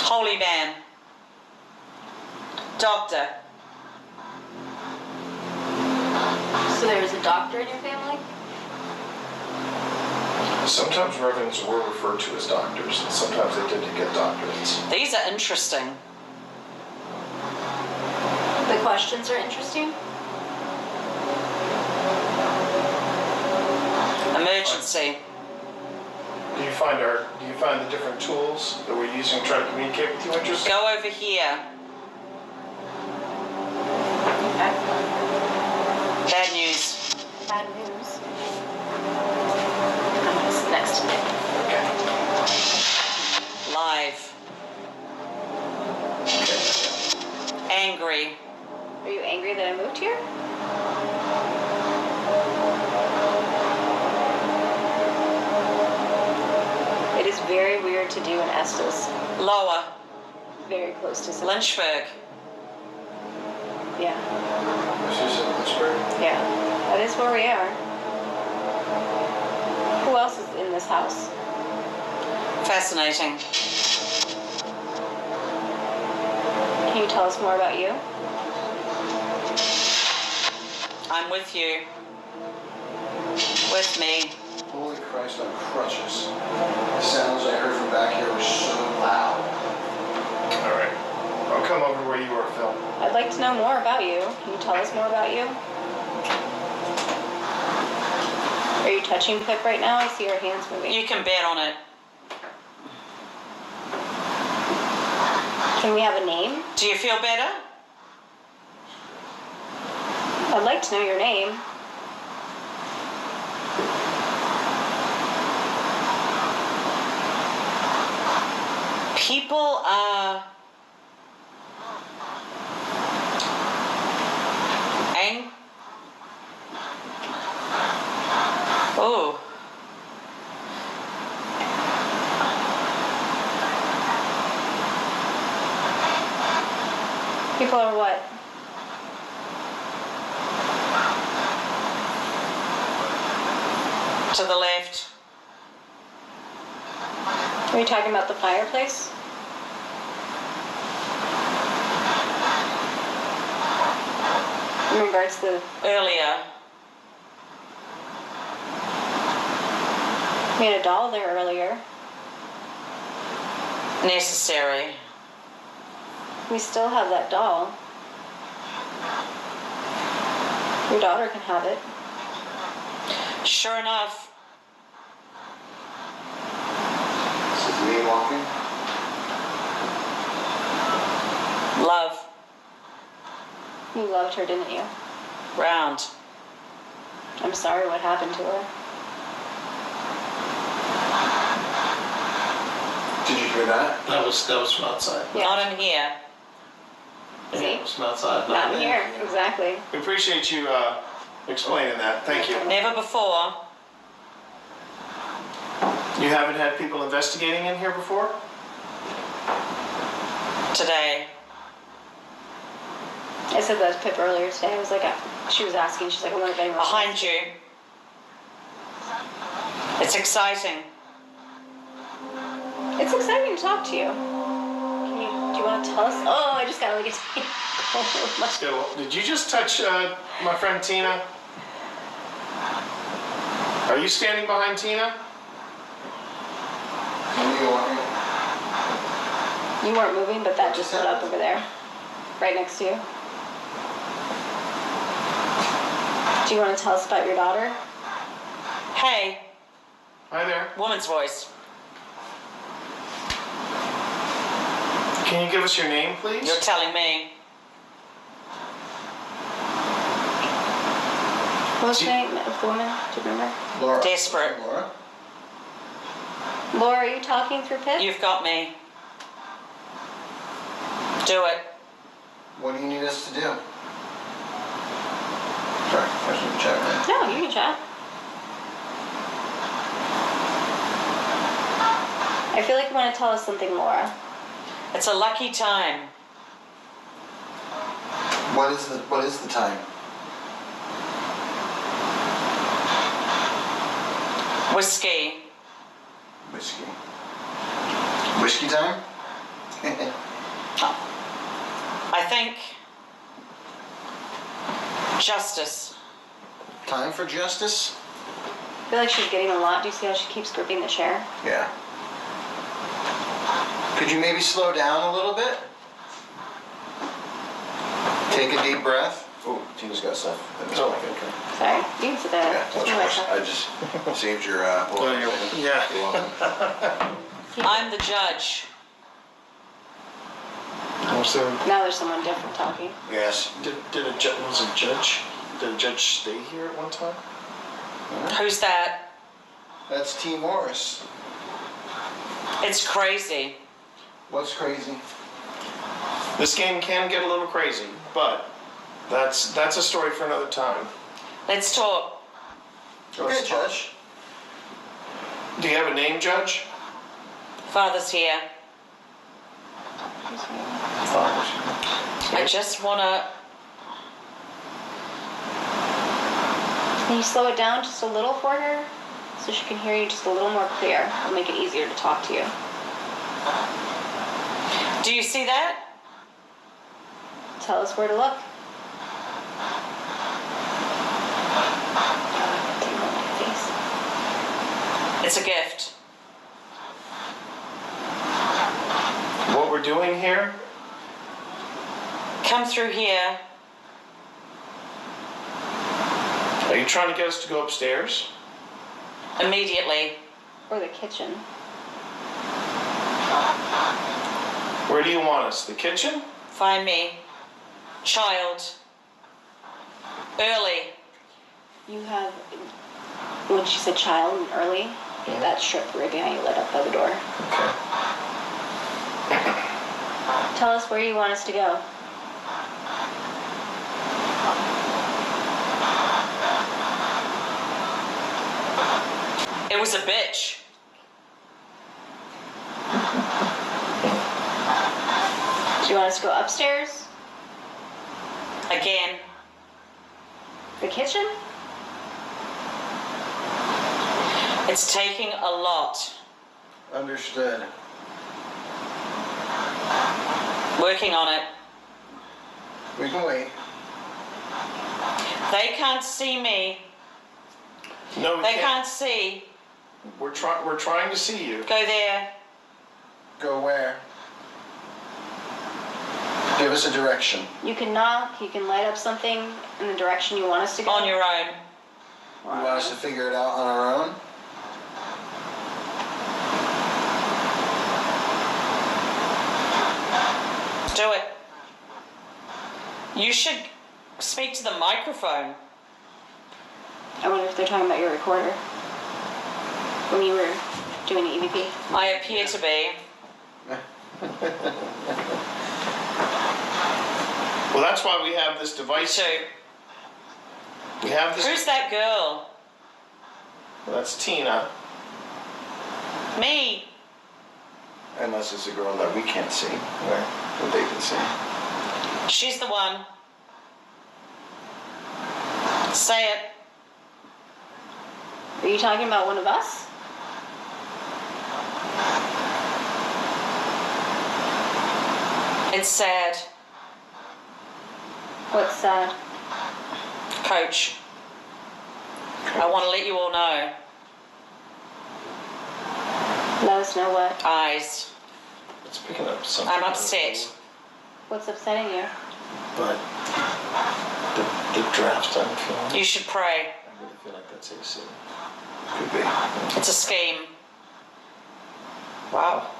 Holy man. Doctor. So there was a doctor in your family? Sometimes reverends were referred to as doctors, and sometimes they didn't get doctorates. These are interesting. The questions are interesting. Emergency. Do you find the different tools that we're using to try to communicate with you interesting? Go over here. Okay. Bad news. Bad news. I'm gonna sit next to me. Okay. Live. Angry. Are you angry that I moved here? It is very weird to do in Estes. Lower. Very close to some. Lynchburg. Yeah. This is in Lynchburg. Yeah. That is where we are. Who else is in this house? Fascinating. Can you tell us more about you? I'm with you. With me. Holy Christ on crutches. The sounds I heard from back here were so loud. All right. I'll come over to where you are, Phil. I'd like to know more about you. Can you tell us more about you? Are you touching Pip right now? I see your hands moving. You can bet on it. Can we have a name? Do you feel better? I'd like to know your name. People are oh. People are what? To the left. Are you talking about the fireplace? In regards to the... Earlier. We had a doll there earlier. Necessary. We still have that doll. Your daughter can have it. Sure enough. This is me walking. Love. You loved her, didn't you? Round. I'm sorry what happened to her. Did you hear that? That was from outside. Yeah. Not in here. See? That was from outside. Not in here, exactly. We appreciate you explaining that. Thank you. Never before. You haven't had people investigating in here before? Today. I said that to Pip earlier today. I was like, she was asking, she's like, I wonder if anyone... Behind you. It's exciting. It's exciting to talk to you. Do you want to tell us? Oh, I just just gotta look at me. Did you just touch my friend Tina? Are you standing behind Tina? You weren't moving, but that just lit up over there, right next to you. Do you want to tell us about your daughter? Hey, Hi there. woman's voice. Can you give us your name, please? You're telling me. What was the name of the woman? Do you remember? Laura. Desperate. Laura? Laura, are you talking through Pip? You've got me. Do it. What do you need us to do? Sorry, I shouldn't chat, right? No, you can chat. I feel like you want to tell us something, Laura. It's a lucky time. What is the time? Whiskey. Whiskey. Whiskey time? I think justice. Time for justice? I feel like she's getting a lot. Do you see how she keeps gripping the chair? Yeah. Could you maybe slow down a little bit? Take a deep breath. Oh, Tina's got stuff. Oh. Okay. Sorry, you can sit there. Yeah, Just much move worse. it. I just saved your Yeah. You're welcome. I'm the judge. Now there's someone different talking. Yes. Did a judge stay here at one time? Who's that? That's T. Morris. It's crazy. What's crazy? This game can get a little crazy, but that's a story for another time. Let's talk. Okay, Judge. Do you have a name, Judge? Father's here. I just wanna. Can you slow it down just a little for her? So she can hear you just a little more clear. It'll make it easier to talk to you. Do you see that? Tell us where to look. It's a gift. What we're doing here? Come through here. Are you trying to get us to go upstairs? Immediately. Or the kitchen. Where do you want us? The kitchen? Find me. Child. Early. You have, when she said child and early, that strip right behind you lit up by the door. Tell us where you want us to go. It was a bitch. Do you want us to go upstairs? Again. The kitchen? It's taking a lot. Understood. Working on it. We can wait. They can't see me. No, we They can't. can't see. We're trying to see you. Go there. Go where? Give us a direction. You can knock, you can light up something in the direction you want us to go. On your own. You want us to figure it out on our own? Do it. You should speak to the microphone. I wonder if they're talking about your recorder. When you were doing the EVP. I appear to be. Well, that's why we have this device. Too. We have this. Who's that girl? Well, that's Tina. Me. Unless it's a girl that we can't see, that they can see. She's the one. Say it. Are you talking about one of us? It's sad. What's Coach, I want to let you all know. let us know what? Eyes. It's picking up something. I'm upset. What's upsetting you? But the draft I'm feeling. You should pray. I really feel like that's AC. Could be. It's a scheme. Wow.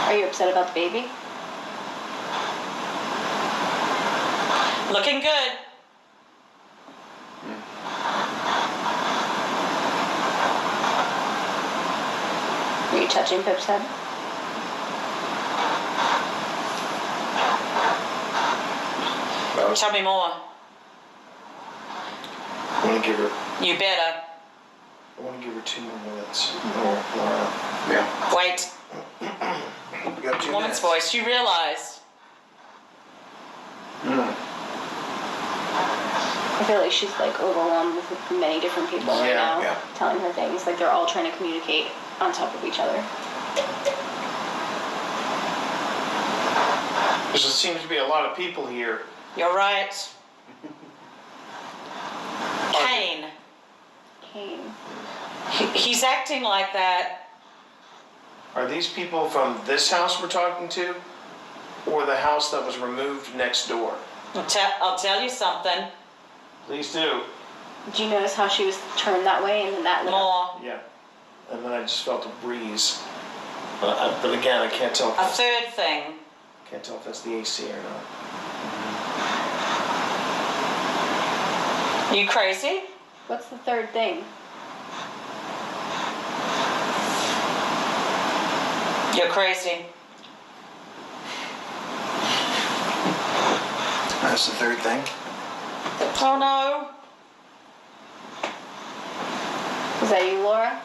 Are you upset about the baby? Looking good. Are you touching Pip's head? Tell me more. I want to give her. You better. I want to give her 2 more minutes. Laura. Yeah. Wait. We got 2 Woman's minutes. voice. You realize. I feel like she's like overwhelmed with many different people right Yeah, now, yeah. telling her things. Like they're all trying to communicate on top of each other. There just seems to be a lot of people here. You're right. Kane. Kane. He's acting like that. Are these people from this house we're talking to? Or the house that was removed next door? I'll tell you something. Please do. Did you notice how she was turned that way and then that lit up? More. Yeah. And then I just felt a breeze. But again, I can't tell. A third thing. Can't tell if that's the AC or not. You crazy? What's the third thing? You're crazy. That's the third thing. Oh no. Is that you, Laura?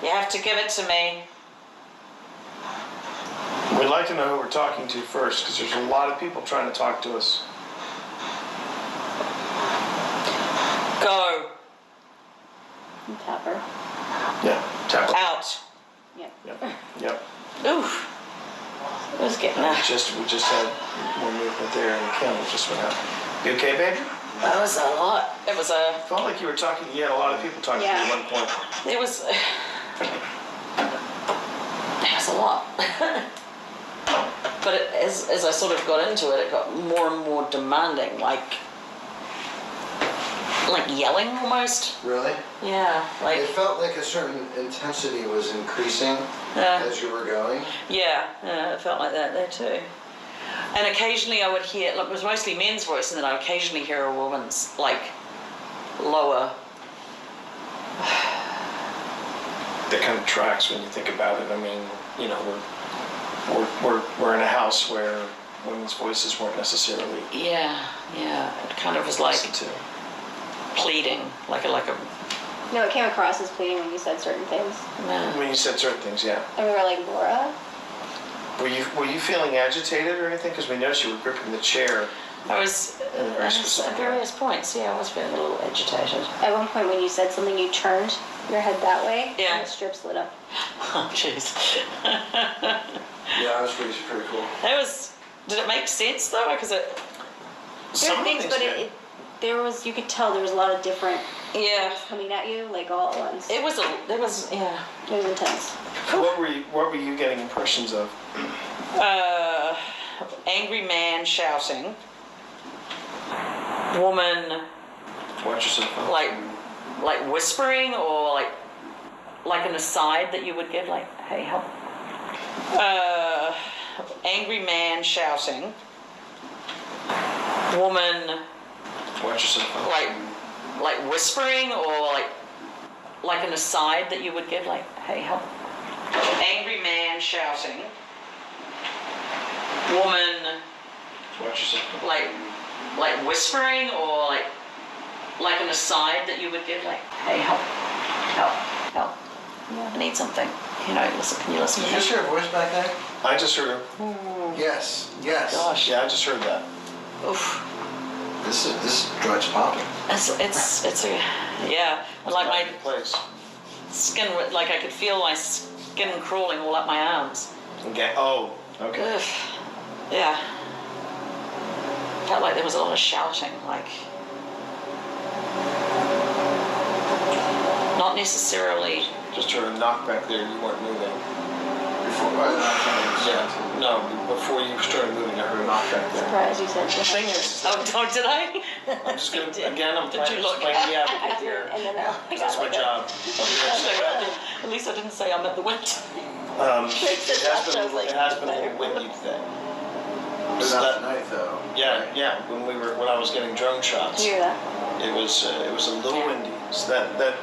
You have to give it to me. We'd like to know who we're talking to first, because there's a lot of people trying to talk to us. Go. You tap her. Yeah. Tap. Out. Yep. Yep. Yep. Oof. It was getting there. We just had more movement there, and the candle just went out. You okay, baby? That was a lot. It was a. Felt like you were talking. You had a lot of people talking to you at one point. It was. It was a lot. But as I sort of got into it, it got more and more demanding, like yelling almost. Really? Yeah, like. It felt like a certain intensity was increasing Yeah. as you were going. Yeah, it felt like that there too. And occasionally I would hear, it was mostly men's voice, and then I would occasionally hear a woman's, like, lower. That kind of tracks when you think about it. I mean, you know, we're in a house where women's voices weren't necessarily Yeah, it kind of was like listened to. pleading, like a. No, it came across as pleading when you said certain things. When you said certain things, yeah. And we were like, Laura? Were you feeling agitated or anything? Because we noticed you were gripping the chair. I was at various points. Yeah, I was feeling a little agitated. At one point when you said something, you turned your head that way. Yeah. And the strips lit up. Oh, jeez. Yeah, it was pretty cool. That was. Did it make sense though? Because it. Certain things, but there was, you could tell there was a lot of different Yeah. things coming at you, like all at once. It was yeah. It was intense. What were you getting impressions of? Angry man shouting. Woman Watch yourself. like whispering, or like an aside that you would give, like, hey, help. Angry man shouting. Woman Watch yourself. like whispering, or like an aside that you would give, like, hey, help. Angry man shouting. Woman Watch yourself. like whispering, or like an aside that you would give, like, hey, help. I need something. You know, listen. Can you listen Did to you me? just hear a voice back there? I just heard her. Yes. Gosh. Yeah, I just heard that. Oof. This joint's popping. It's a yeah. And like my place. skin, like I could feel my skin crawling all up my arms. Okay. Oh, Okay. Ugh. Yeah. Felt like there was a lot of shouting, like not necessarily. Just heard a knock back there. You weren't moving. Yeah. No, before you started moving, I heard a knock back there. Surprised you said The thing is, Oh, did I? I'm just gonna Did. again. I'm Did playing you look? the advocate here. And then That's my job. At least I didn't say I'm at the window. It has been a little windy today. But not tonight, though. Yeah. When I was getting drone shots, You hear that? it was a little windy. So that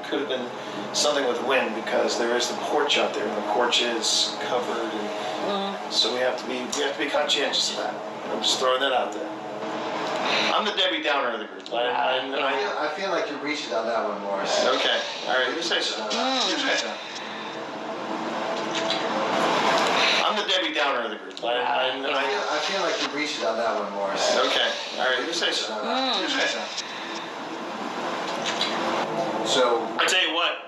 could have been something with wind because there is the porch out there, and the porch is covered, and so we have to be conscientious of that. I'm just throwing that out there. I'm the Debbie Downer of the group. I feel like you're reaching on that one, Morris. Okay. All right. You say so. You say so. I'm the Debbie Downer of the group. I feel like you're reaching on that one, Morris. Okay. All right. You say so. You say so. So, I tell you what.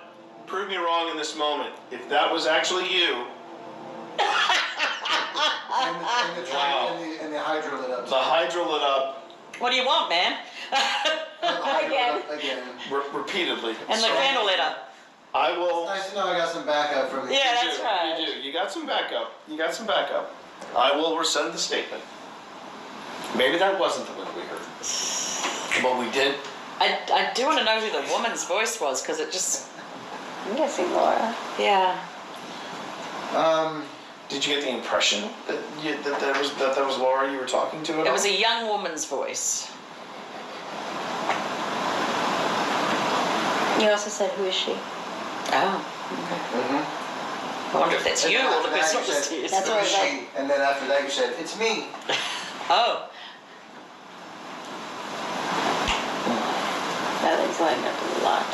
Prove me wrong in this moment. If that was actually you, and the hydro lit up. the hydro lit up What do you want, man? Again. repeatedly. And the So candle lit up. I will. Nice to know I got some backup from the Yeah, You that's do, right. You do. You got some backup. I will rescind the statement. Maybe that wasn't the one we heard. But we did. I do want to know who the woman's voice was, because it just, I'm guessing Laura. yeah. Did you get the impression that was Laura you were talking to at all? It was a young woman's voice. You also said, who is she? Oh, okay. I wonder if that's you or the person upstairs. That's what I was like. And then after that you said, it's me. Oh, That thing's lighting up a lot.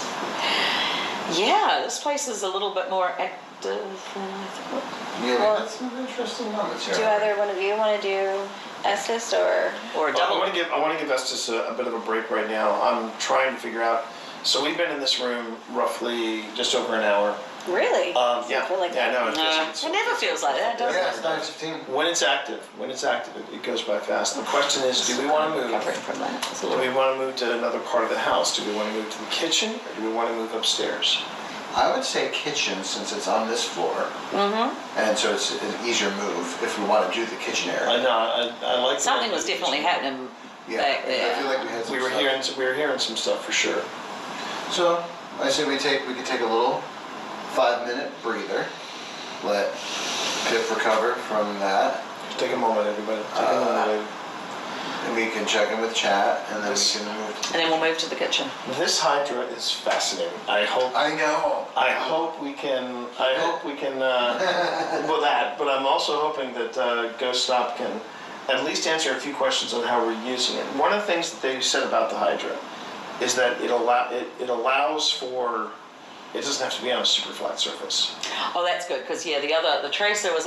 yeah, this place is a little bit more active than I thought. Yeah, Well, that's some interesting moments here. Do either one of you want to do Estes or? Or a I double. want to give Estes a bit of a break right now. I'm trying to figure out. So we've been in this room roughly just over an hour. Really? Doesn't Yeah. feel like Yeah. that. No. It's It never feels like that, does Yeah, it? it's 9:15. when it's active, it goes by fast. The question is, do we want to move? Recovering from that. It's a Do little. we want to move to another part of the house? Do we want to move to the kitchen, or do we want to move upstairs? I would say kitchen since it's on this floor. And so it's an easier move if we want to do the kitchen area. I know. I like. the Something idea was of the definitely kitchen. happening Yeah, back I there. feel like we had some We were stuff. hearing some stuff for sure. So I say we could take a little 5-minute breather. Let Pip recover from that. Just take a moment, everybody. Take a moment. And we can check in with chat and then This- we can move. And then we'll move to the kitchen. This hydra is fascinating. I hope we can. Well, that. But I'm also hoping that Ghost Stop can at least answer a few questions on how we're using it. One of the things that they said about the hydra is that it allows for. It doesn't have to be on a super flat surface. Oh, that's good, because yeah, the tracer was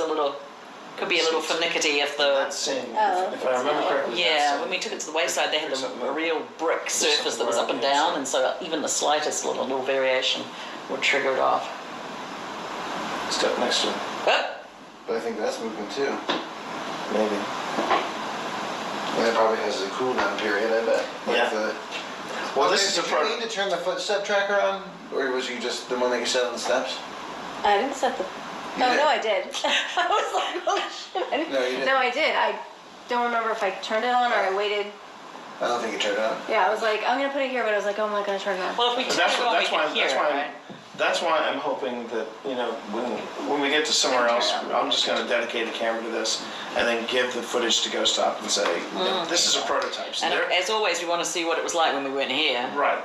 could be a little finickety if the. That's saying, Oh, if I remember correctly. Yeah, when we took it to the wayside, they had a real brick surface that was up and down, and so even the slightest little variation would trigger it off. Step next to it. Oh, But I think that's moving too. Maybe. And it probably has a cool down period, I bet. Yeah. Well, this is a Did you need to turn the footstep tracker on? Or was you just the one that you set on the steps? I didn't set the. You Oh did. no, I did. I was like, oh shit! I didn't. No, you didn't. No, I did. I don't remember if I turned it on or I waited. I don't think you turned it on. Yeah, I was like, I'm gonna put it here, but I was like, oh, I'm not gonna turn it on. well, if we turn it on, we can hear it, right? That's why I'm hoping that, when we get to somewhere else, I'm just going to dedicate a camera to this and then give the footage to Ghost Stop and say, this is a prototype. So And as always, we want to see what it was like when we weren't here. Right.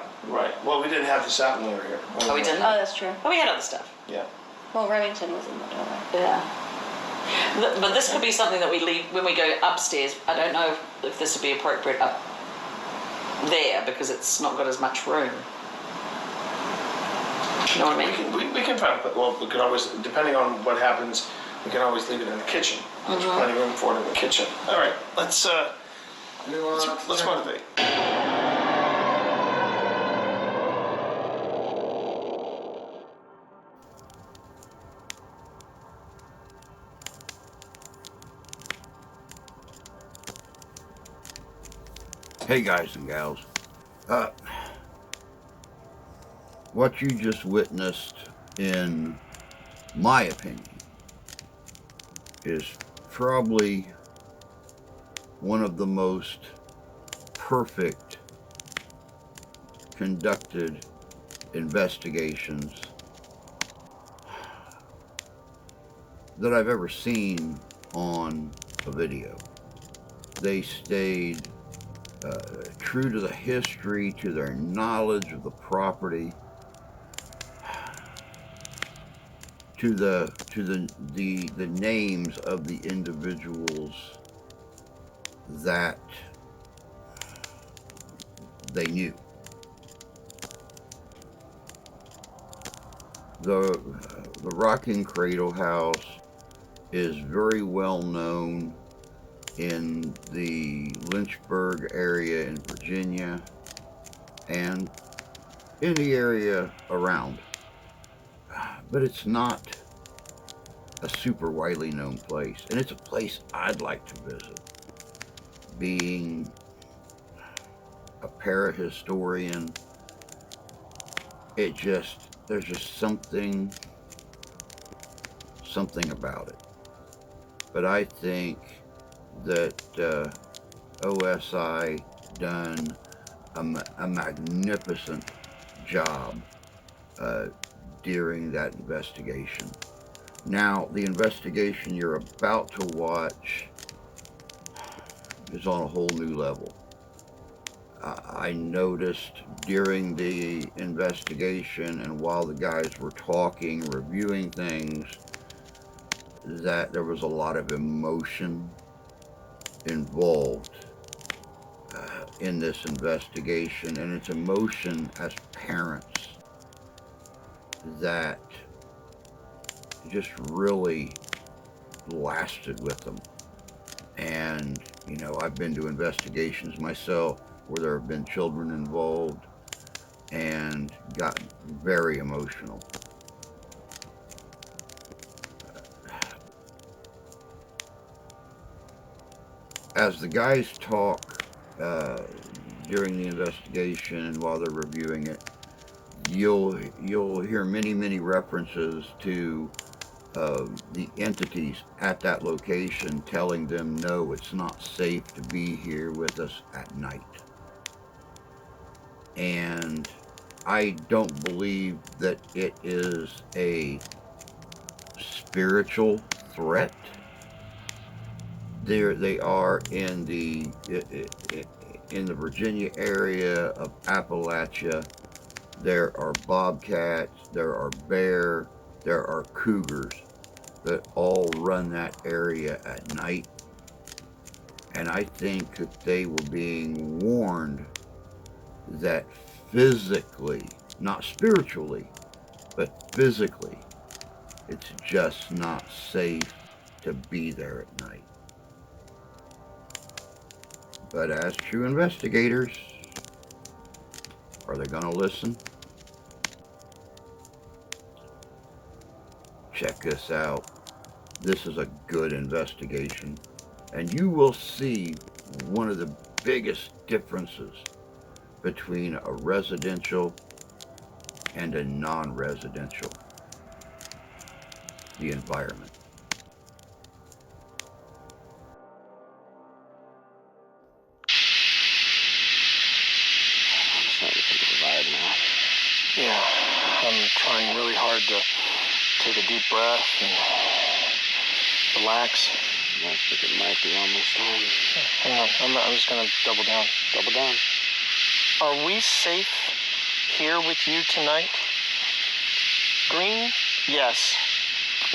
Well, we didn't have this out when we were here. Oh, we didn't? Oh, that's true. Oh, we had other stuff. Yeah. Well, Remington was in the doorway. Yeah. But this could be something that we leave when we go upstairs. I don't know if this would be appropriate up there because it's not got as much room. You know what I mean? We can try to put, well, we could always, depending on what happens, we can always leave it in the kitchen. There's plenty of room for it in the kitchen. All right, let's motivate. Hey guys and gals, uh, what you just witnessed, in my opinion, is probably one of the most perfect conducted investigations that I've ever seen on a video. They stayed true to the history, to their knowledge of the property, to the names of the individuals that they knew. The Rocking Cradle House is very well known in the Lynchburg area in Virginia and in the area around. But it's not a super widely known place, and it's a place I'd like to visit. Being a parahistorian, there's just something about it. But I think that OSI done a magnificent job during that investigation. Now, the investigation you're about to watch is on a whole new level. I noticed during the investigation and while the guys were talking, reviewing things, that there was a lot of emotion involved in this investigation, and it's emotion as parents that just really lasted with them. And, you know, I've been to investigations myself where there have been children involved and got very emotional. As the guys talk during the investigation and while they're reviewing it, you'll hear many references to the entities at that location telling them, no, it's not safe to be here with us at night. And I don't believe that it is a spiritual threat. There they are in the Virginia area of Appalachia. There are bobcats, there are bear, there are cougars that all run that area at night. And I think that they were being warned that physically, not spiritually, but physically, it's just not safe to be there at night. But as true investigators, are they going to listen? Check this out. This is a good investigation, and you will see one of the biggest differences between a residential and a non-residential, the environment. I'm starting to think of the vibe now. Yeah, I'm trying really hard to take a deep breath and relax. I think it might be almost time. Hang on, I'm just gonna double down. Double down. Are we safe here with you tonight? Green, yes.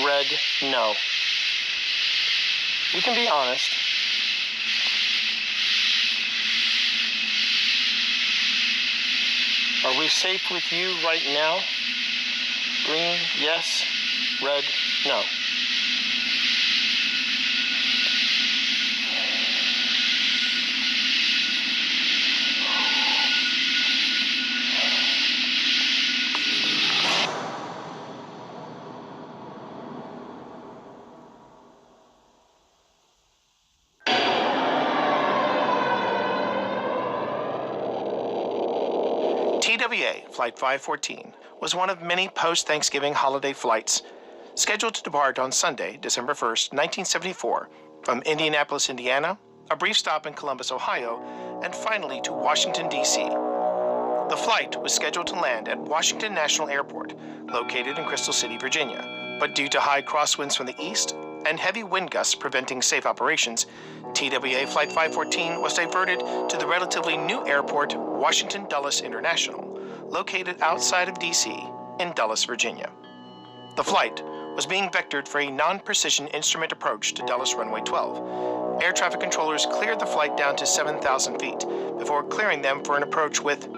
Red, no. You can be honest. Are we safe with you right now? Green, yes. Red, no. TWA Flight 514 was one of many post-Thanksgiving holiday flights scheduled to depart on Sunday, December 1st, 1974, from Indianapolis, Indiana, a brief stop in Columbus, Ohio, and finally to Washington, D.C. The flight was scheduled to land at Washington National Airport, located in Crystal City, Virginia, but due to high crosswinds from the east and heavy wind gusts preventing safe operations, TWA Flight 514 was diverted to the relatively new airport, Washington Dulles International, located outside of D.C. in Dulles, Virginia. The flight was being vectored for a non-precision instrument approach to Dulles Runway 12. Air traffic controllers cleared the flight down to 7,000 feet before clearing them for an approach with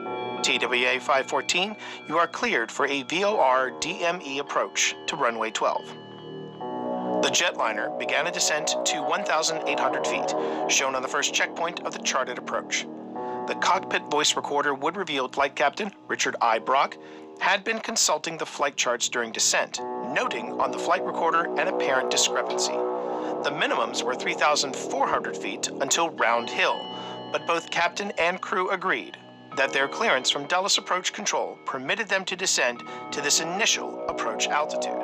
TWA 514, you are cleared for a VOR DME approach to runway 12. The jetliner began a descent to 1,800 feet, shown on the first checkpoint of the charted approach. The cockpit voice recorder would reveal Flight Captain Richard I. Brock had been consulting the flight charts during descent, noting on the flight recorder an apparent discrepancy. The minimums were 3,400 feet until Round Hill, but both captain and crew agreed that their clearance from Dulles Approach Control permitted them to descend to this initial approach altitude.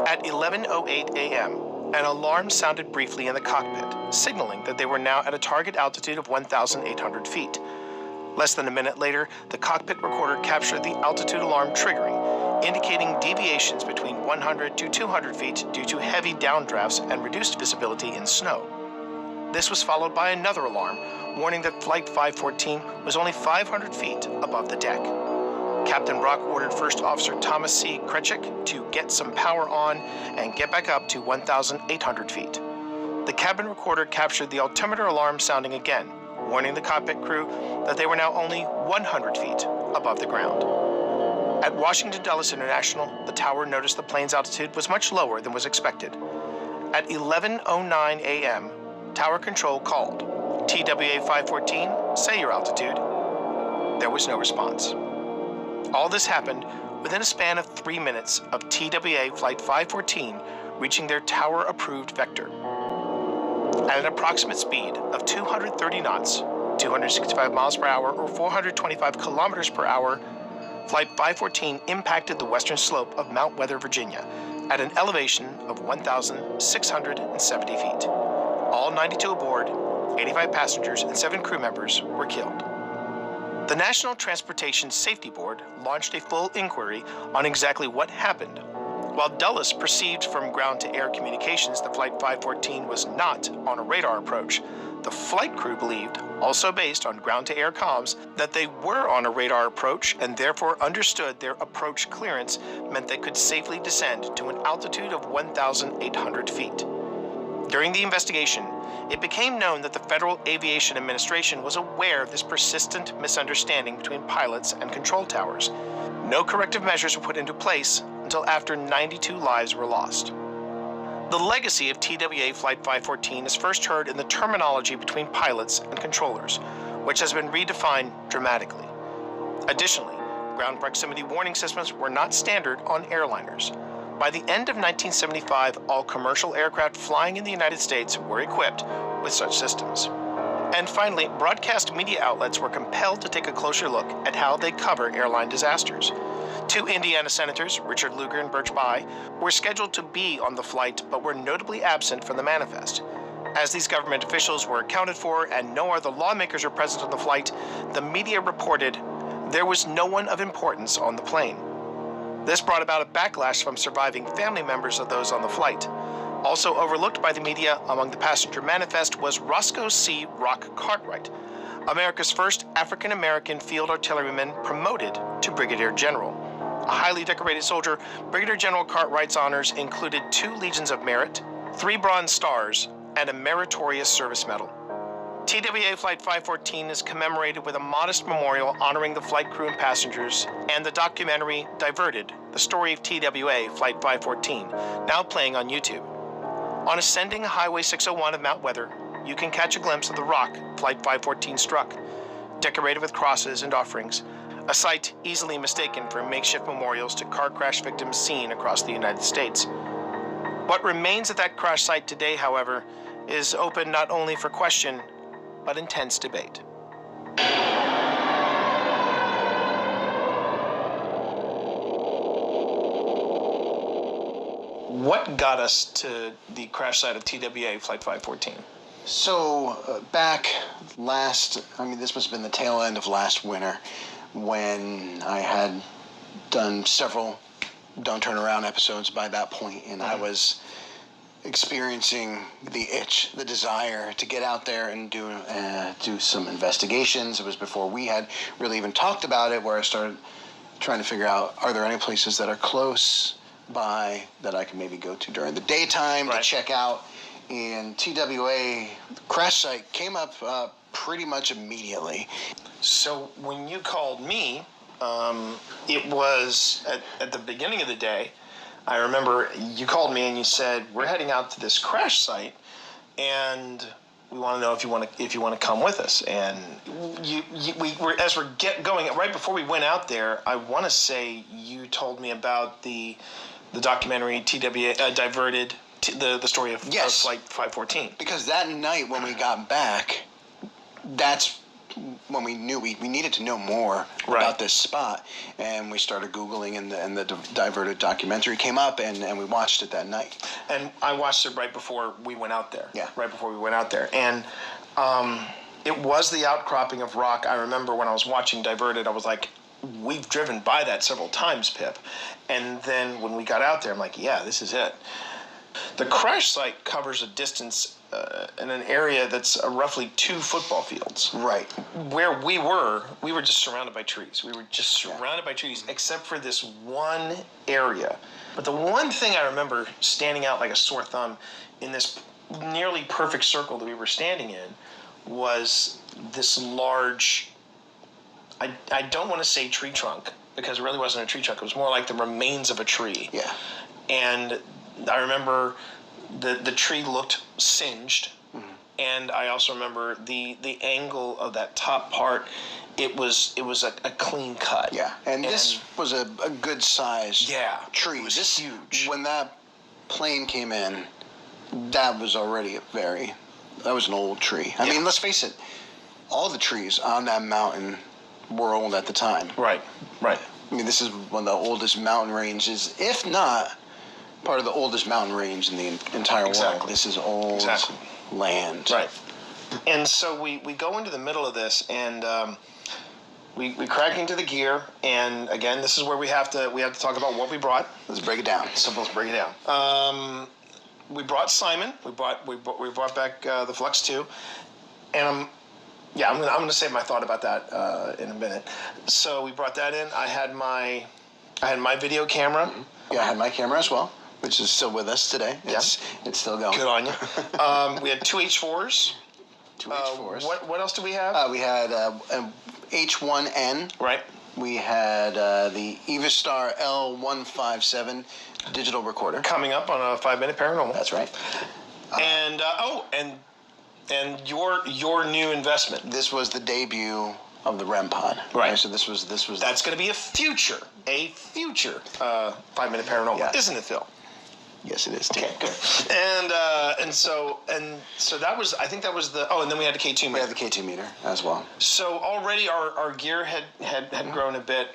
At 11:08 a.m., an alarm sounded briefly in the cockpit, signaling that they were now at a target altitude of 1,800 feet. Less than a minute later, the cockpit recorder captured the altitude alarm triggering, indicating deviations between 100 to 200 feet due to heavy downdrafts and reduced visibility in snow. This was followed by another alarm, warning that Flight 514 was only 500 feet above the deck. Captain Brock ordered First Officer Thomas C. Kretschik to get some power on and get back up to 1,800 feet. The cabin recorder captured the altimeter alarm sounding again, warning the cockpit crew that they were now only 100 feet above the ground. At Washington Dulles International, the tower noticed the plane's altitude was much lower than was expected. At 11:09 a.m., tower control called, TWA 514, say your altitude. There was no response. All this happened within a span of 3 minutes of TWA Flight 514 reaching their tower-approved vector. At an approximate speed of 230 knots, 265 miles per hour, or 425 kilometers per hour, Flight 514 impacted the western slope of Mount Weather, Virginia, at an elevation of 1,670 feet. All 92 aboard, 85 passengers, and 7 crew members were killed. The National Transportation Safety Board launched a full inquiry on exactly what happened. While Dulles perceived from ground-to-air communications that Flight 514 was not on a radar approach, the flight crew believed, also based on ground-to-air comms, that they were on a radar approach and therefore understood their approach clearance meant they could safely descend to an altitude of 1,800 feet. During the investigation, it became known that the Federal Aviation Administration was aware of this persistent misunderstanding between pilots and control towers. No corrective measures were put into place until after 92 lives were lost. The legacy of TWA Flight 514 is first heard in the terminology between pilots and controllers, which has been redefined dramatically. Additionally, ground proximity warning systems were not standard on airliners. By the end of 1975, all commercial aircraft flying in the United States were equipped with such systems. And finally, broadcast media outlets were compelled to take a closer look at how they cover airline disasters. 2 Indiana senators, Richard Lugar and Birch Bayh, were scheduled to be on the flight but were notably absent from the manifest. As these government officials were accounted for and no other lawmakers were present on the flight, the media reported there was no one of importance on the plane. This brought about a backlash from surviving family members of those on the flight. Also overlooked by the media among the passenger manifest was Roscoe C. Rock Cartwright, America's first African-American field artilleryman promoted to Brigadier General. A highly decorated soldier, Brigadier General Cartwright's honors included 2 Legions of Merit, 3 Bronze Stars, and a Meritorious Service Medal. TWA Flight 514 is commemorated with a modest memorial honoring the flight crew and passengers, and the documentary Diverted, the story of TWA Flight 514, now playing on YouTube. On ascending Highway 601 of Mount Weather, you can catch a glimpse of the rock Flight 514 struck, decorated with crosses and offerings, a site easily mistaken for makeshift memorials to car crash victims seen across the United States. What remains at that crash site today, however, is open not only for question, but intense debate. what got us to the crash site of TWA Flight 514? So back this must have been the tail end of last winter when I had done several Don't Turn Around episodes by that point, and I was experiencing the itch, the desire to get out there and do some investigations. It was before we had really even talked about it, where I started trying to figure out, are there any places that are close by that I can maybe go to during the daytime to check out. And TWA crash site came up pretty much immediately. So when you called me, it was at the beginning of the day. I remember you called me and you said, we're heading out to this crash site and we want to know if you want to come with us. And we were, as we're going, right before we went out there, I want to say you told me about the documentary TWA Diverted, the story of Flight 514. Because that night when we got back, that's when we knew we needed to know more about this spot, and we started Googling, and the Diverted documentary came up, and we watched it that night. And I watched it right before we went out there. Yeah. Right before we went out there. And it was the outcropping of rock. I remember when I was watching Diverted, I was like, we've driven by that several times, Pip. And then when we got out there, I'm like, yeah, this is it. The crash site covers a distance in an area that's roughly 2 football fields. Right. Where we were just surrounded by trees. We were just surrounded by trees, except for this one area. But the one thing I remember standing out like a sore thumb in this nearly perfect circle that we were standing in was this large, I don't want to say tree trunk, because it really wasn't a tree trunk. It was more like the remains of a tree. Yeah. And I remember the tree looked singed, and I also remember the angle of that top part. It was a clean cut. Yeah, and this was a good size tree. It was huge. When that plane came in, that was already that was an old tree. I mean, let's face it, all the trees on that mountain were old at the time. Right. I mean, this is one of the oldest mountain ranges, if not part of the oldest mountain range in the entire world. This is old land. Right. And so we go into the middle of this, and we crack into the gear, and again, this is where we have to talk about what we brought. Let's break it down. So let's break it down. We brought Simon. We brought back the Flux 2, and I'm gonna save my thought about that in a minute. So we brought that in. I had my video camera. Yeah, I had my camera as well, which is still with us today. It's still going. Good on you. We had 2 H4s. 2 H4s. What else do we have? We had an H1N. Right. We had the Evistar L157 digital recorder. Coming up on a 5-minute paranormal. That's right. And your new investment. This was the debut of the REM pod. Right. So this was. That's going to be a future 5-minute paranormal, isn't it, Phil? Yes, it is. Okay, good. And so that was, I think that was the. Oh, and then we had the K2 meter. We had the K2 meter as well. So already our gear had grown a bit,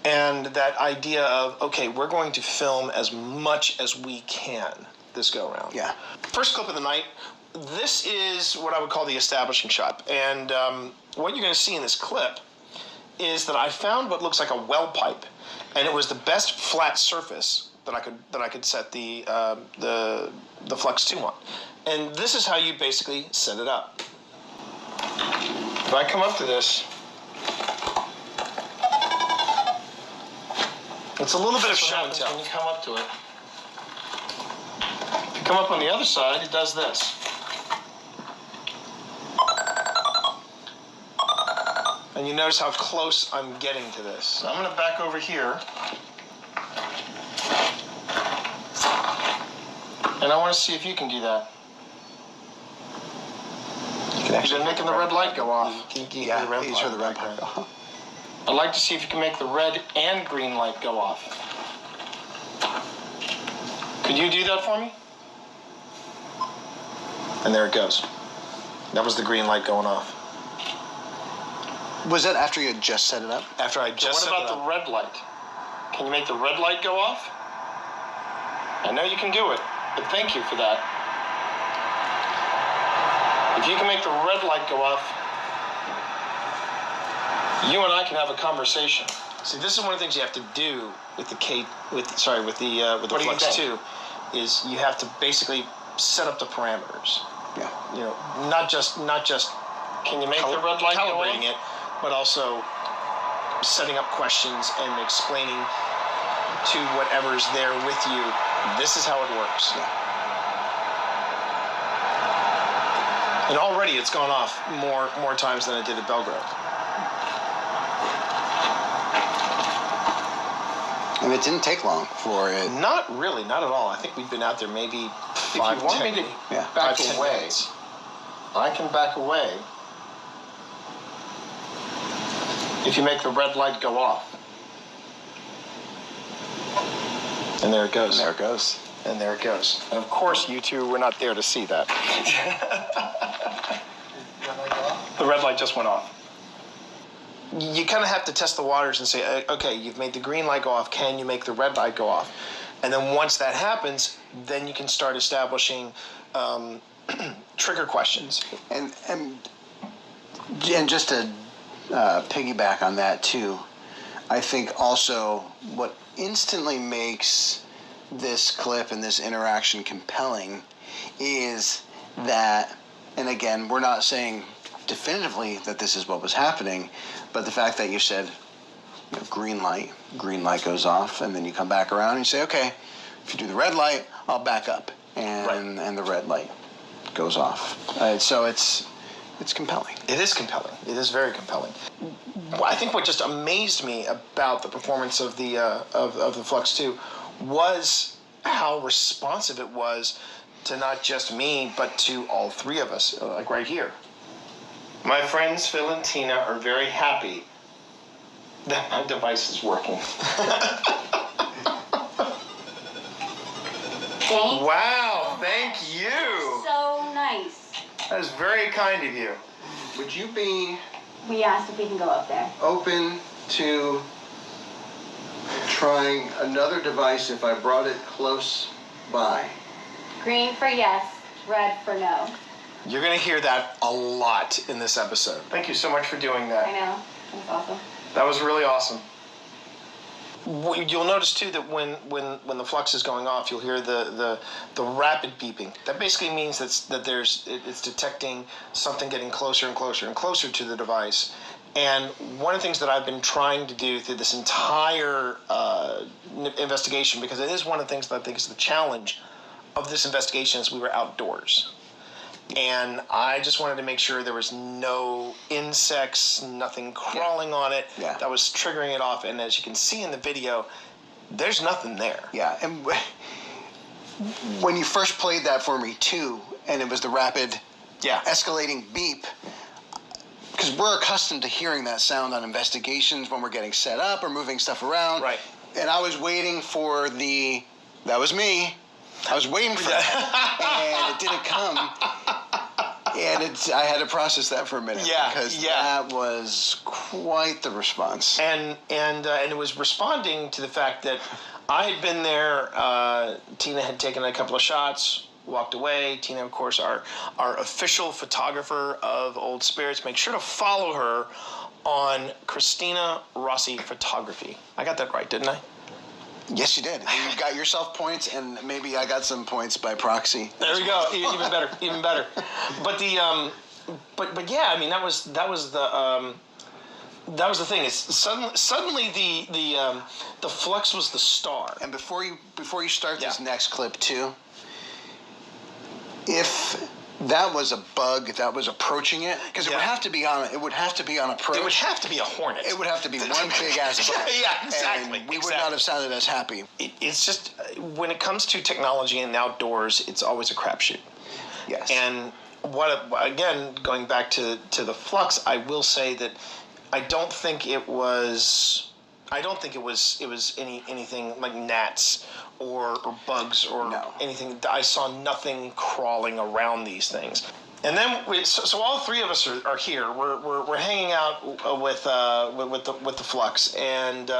and that idea of, okay, we're going to film as much as we can this go around. Yeah. First clip of the night. This is what I would call the establishing shot, and what you're going to see in this clip is that I found what looks like a well pipe, and it was the best flat surface that I could set the Flux 2 on. And this is how you basically set it up. If I come up to this, it's a little bit of show and tell. When you come up to it, if you come up on the other side, it does this. And you notice how close I'm getting to this. So I'm going to back over here. And I want to see if you can do that. You can actually making the red light go off. Can you Yeah, these are the REM pod. I'd like to see if you can make the red and green light go off. Could you do that for me? And there it goes. That was the green light going off. Was that after you had just set it up? After I just set it up. What about the red light? Can you make the red light go off? I know you can do it, but thank you for that. If you can make the red light go off, you and I can have a conversation. See, this is one of the things you have to do with the Flux 2, is you have to basically set up the parameters. Yeah. You know, not just can you make the red light go off, it, but also setting up questions and explaining to whatever's there with you, this is how it works. Yeah. And already it's gone off more times than it did at Belgrove. And it didn't take long for it. Not really, not at all. I think we've been out there maybe 5 to 10 minutes. Yeah. Back away. I can back away if you make the red light go off. And there it goes. And there it goes. And there it goes. And of course, you two were not there to see that. The red light just went off. You kind of have to test the waters and say, okay, you've made the green light go off. Can you make the red light go off? And then once that happens, then you can start establishing trigger questions. And just to piggyback on that too, I think also what instantly makes this clip and this interaction compelling is that, and again, we're not saying definitively that this is what was happening, but the fact that you said, you know, green light goes off, and then you come back around and you say, okay, if you do the red light, I'll back up, and the red light goes off. So it's compelling. It is compelling. It is very compelling. I think what just amazed me about the performance of the Flux 2 was how responsive it was to not just me, but to all three of us, like right here. My friends Phil and Tina are very happy that my device is working. Thanks. Wow, thank you. So nice. That is very kind of you. Would you be We asked if we can go up there. open to trying another device if I brought it close by? Green for yes, red for no. You're going to hear that a lot in this episode. Thank you so much for doing that. I know. That's awesome. That was really awesome. You'll notice too that when the flux is going off, you'll hear the rapid beeping. That basically means it's detecting something getting closer and closer and closer to the device. And one of the things that I've been trying to do through this entire investigation, because it is one of the things that I think is the challenge of this investigation, is we were outdoors. And I just wanted to make sure there was no insects, nothing crawling on it that was triggering it off. And as you can see in the video, there's nothing there. Yeah, and when you first played that for me too, and it was the rapid escalating beep, because we're accustomed to hearing that sound on investigations when we're getting set up or moving stuff around. Right. And I was waiting for that was me. I was waiting for that, and it didn't come. And I had to process that for a minute because that was quite the response. And it was responding to the fact that I had been there. Tina had taken a couple of shots, walked away. Tina, of course, our official photographer of Old Spirits. Make sure to follow her on Christina Rossi Photography. I got that right, didn't I? Yes, you did. And you got yourself points, and maybe I got some points by proxy. There we go. Even better. Even better. But but yeah. I mean, that was the thing. Is suddenly the flux was the star. And before you start this next clip too, if that was a bug that was approaching it, because it would have to be on approach. It would have to be a hornet. It would have to be one big ass bug. Yeah, exactly. And we would not have sounded as happy. It's just when it comes to technology and outdoors, it's always a crapshoot. Yes. And again, going back to the flux, I will say that I don't think it was anything like gnats or bugs or anything. I saw nothing crawling around these things. And then so all three of us are here. We're hanging out with the Flux, and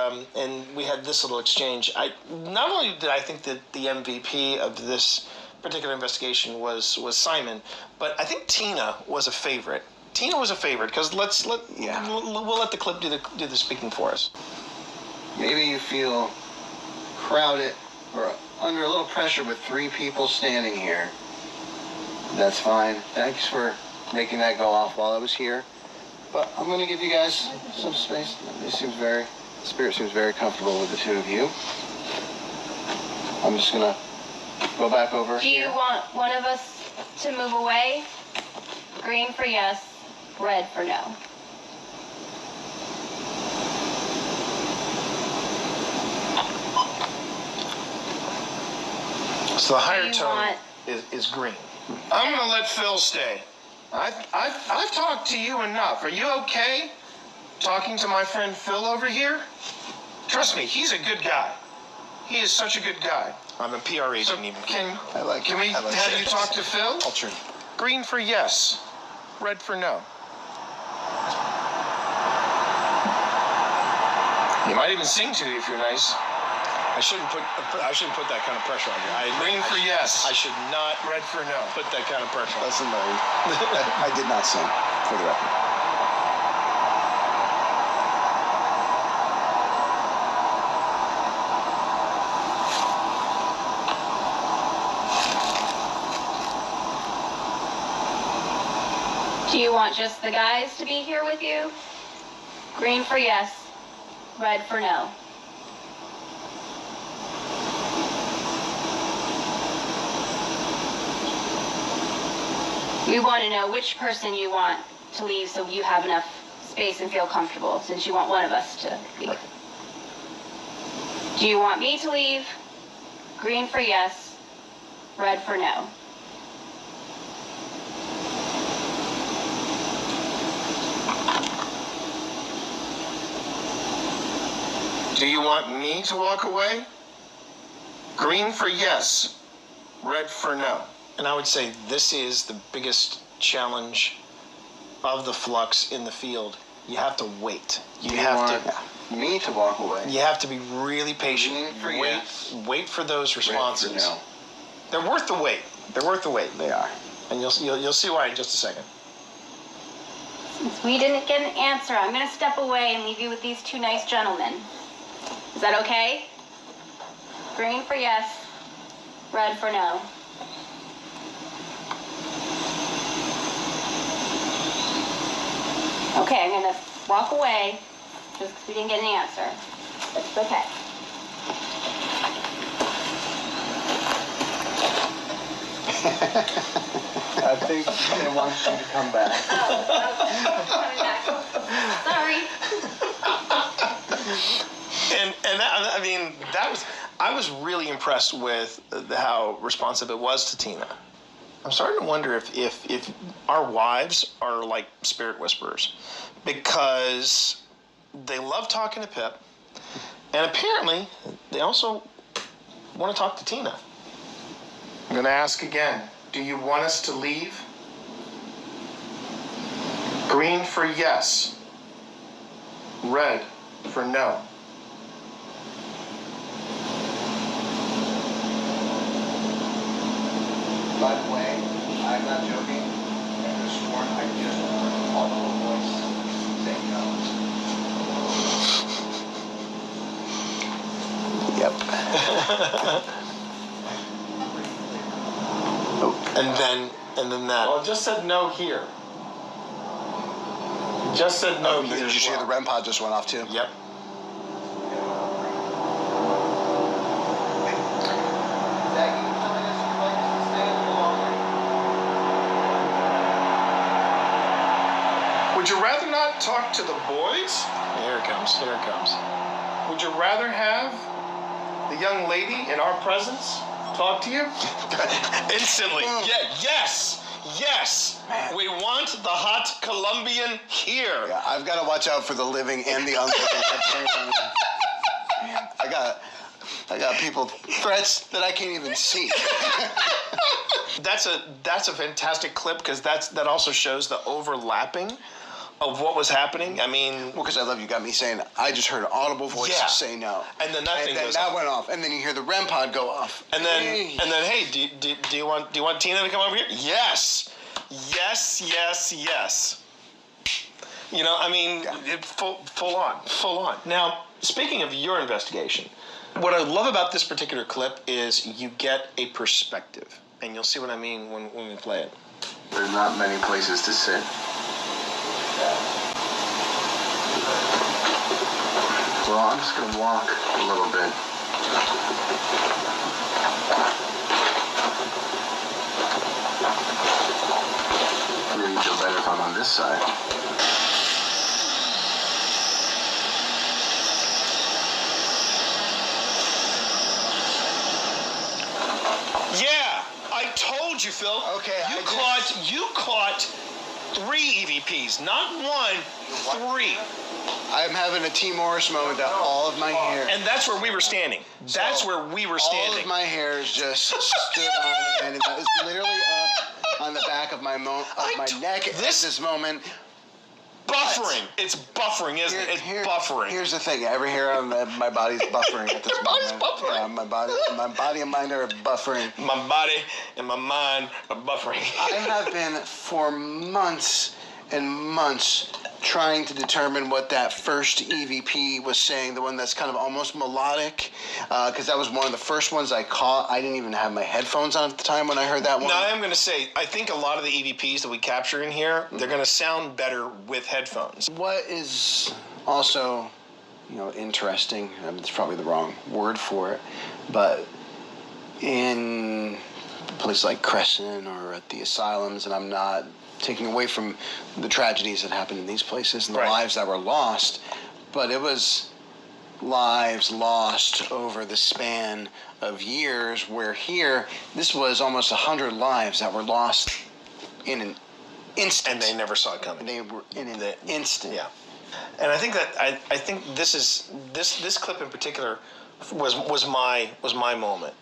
we had this little exchange. Not only did I think that the MVP of this particular investigation was Simon, but I think Tina was a favorite. Tina was a favorite because we'll let the clip do the speaking for us. Maybe you feel crowded or under a little pressure with 3 people standing here. That's fine. Thanks for making that go off while I was here. But I'm going to give you guys some space. The spirit seems very comfortable with the 2 of you. I'm just going to go back over Do you want one of us to move away? Green for yes, red for no. So the higher tone is green. I'm gonna let Phil stay. I've talked to you enough. Are you okay talking to my friend Phil over here? Trust me, he's a good guy. He is such a good guy. I'm a PR agent. So can we have you talk to Phil? I'll turn. Green for yes, red for no. He might even sing to you if you're nice. I shouldn't put that kind of pressure on you. Green for yes. I should not. Red for no. Put that kind of pressure on you. Listen, I did not sing, for the record. Do you want just the guys to be here with you? Green for yes, red for no. We want to know which person you want to leave so you have enough space and feel comfortable, since you want one of us to leave. Do you want me to leave? Green for yes, red for no. Do you want me to walk away? Green for yes, red for no. And I would say this is the biggest challenge of the Flux in the field. You have to wait. You have me to walk away. You have to be really patient. Wait for those responses. Red for no. They're worth the wait. They're worth the wait. They are. And you'll see why in just a second. Since we didn't get an answer, I'm going to step away and leave you with these 2 nice gentlemen. Is that okay? Green for yes, red for no. Okay, I'm going to walk away just because we didn't get an answer. It's okay. I think they want you to come back. Oh, coming back. Sorry. And that, I mean, I was really impressed with how responsive it was to Tina. I'm starting to wonder if our wives are like spirit whisperers, because they love talking to Pip, and apparently they also want to talk to Tina. I'm going to ask again. Do you want us to leave? Green for yes. Red for no. By the way, I'm not joking. I could have sworn I just heard a little voice saying no. Yep. And then that. Well, it just said no here. It just said no here. Did you see the REM pod just went off too? Yep. Would you rather not talk to the boys? Here it comes. Here it comes. Would you rather have the young lady in our presence talk to you? Instantly. Yeah. Yes. Man. We want the hot Colombian here. Yeah, I've got to watch out for the living and the unliving. I got people, threats that I can't even see. That's a fantastic clip because that also shows the overlapping of what was happening. I mean, Well, because I love you got me saying, I just heard an audible voice Yeah. say no. And then that thing goes that off. went off. And then you hear the REM pod go off. And then hey, do you want Tina to come over here? Yes. You know, I mean, full on. Now, speaking of your investigation, what I love about this particular clip is you get a perspective, and you'll see what I mean when we play it. There's not many places to sit. Well, I'm just going to walk a little bit. Maybe feel better if I'm on this side. Yeah, I told you, Phil. Okay, you caught 3 EVPs, not 1, 3. I'm having a T. Morris moment that all of my hair... And that's where we were standing. That's where we were standing. All of my hairs just stood on, and it was literally up on the back of my neck at this moment. Buffering. It's buffering, isn't it? It's buffering. Here's the thing. Every hair on my body's buffering at this body's moment. buffering. Yeah, my body and mind are buffering. My body and my mind are buffering. I have been for months and months trying to determine what that first EVP was saying, the one that's kind of almost melodic, because that was one of the first ones I caught. I didn't even have my headphones on at the time when I heard that one. Now, I'm going to say, I think a lot of the EVPs that we capture in here, they're going to sound better with headphones. What is also, interesting, it's probably the wrong word for it, but in places like Crescent or at the asylums, and I'm not taking away from the tragedies that happened in these places and the lives that were lost, but it was lives lost over the span of years, where here, this was almost 100 lives that were lost in an instant. And they never saw it coming. They were in an instant. Yeah. And I think that I think this clip in particular was my moment.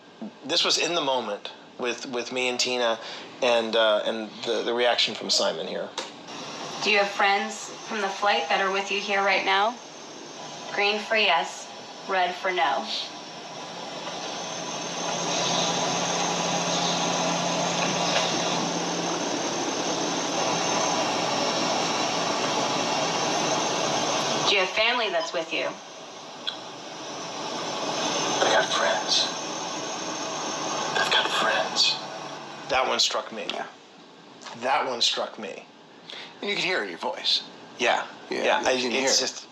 This was in the moment with me and Tina, and the reaction from Simon here. Do you have friends from the flight that are with you here right now? Green for yes, red for no. Do you have family that's with you? I got friends. I've got friends. That one struck me. Yeah. That one struck me. And you could hear it in your voice. Yeah. It's just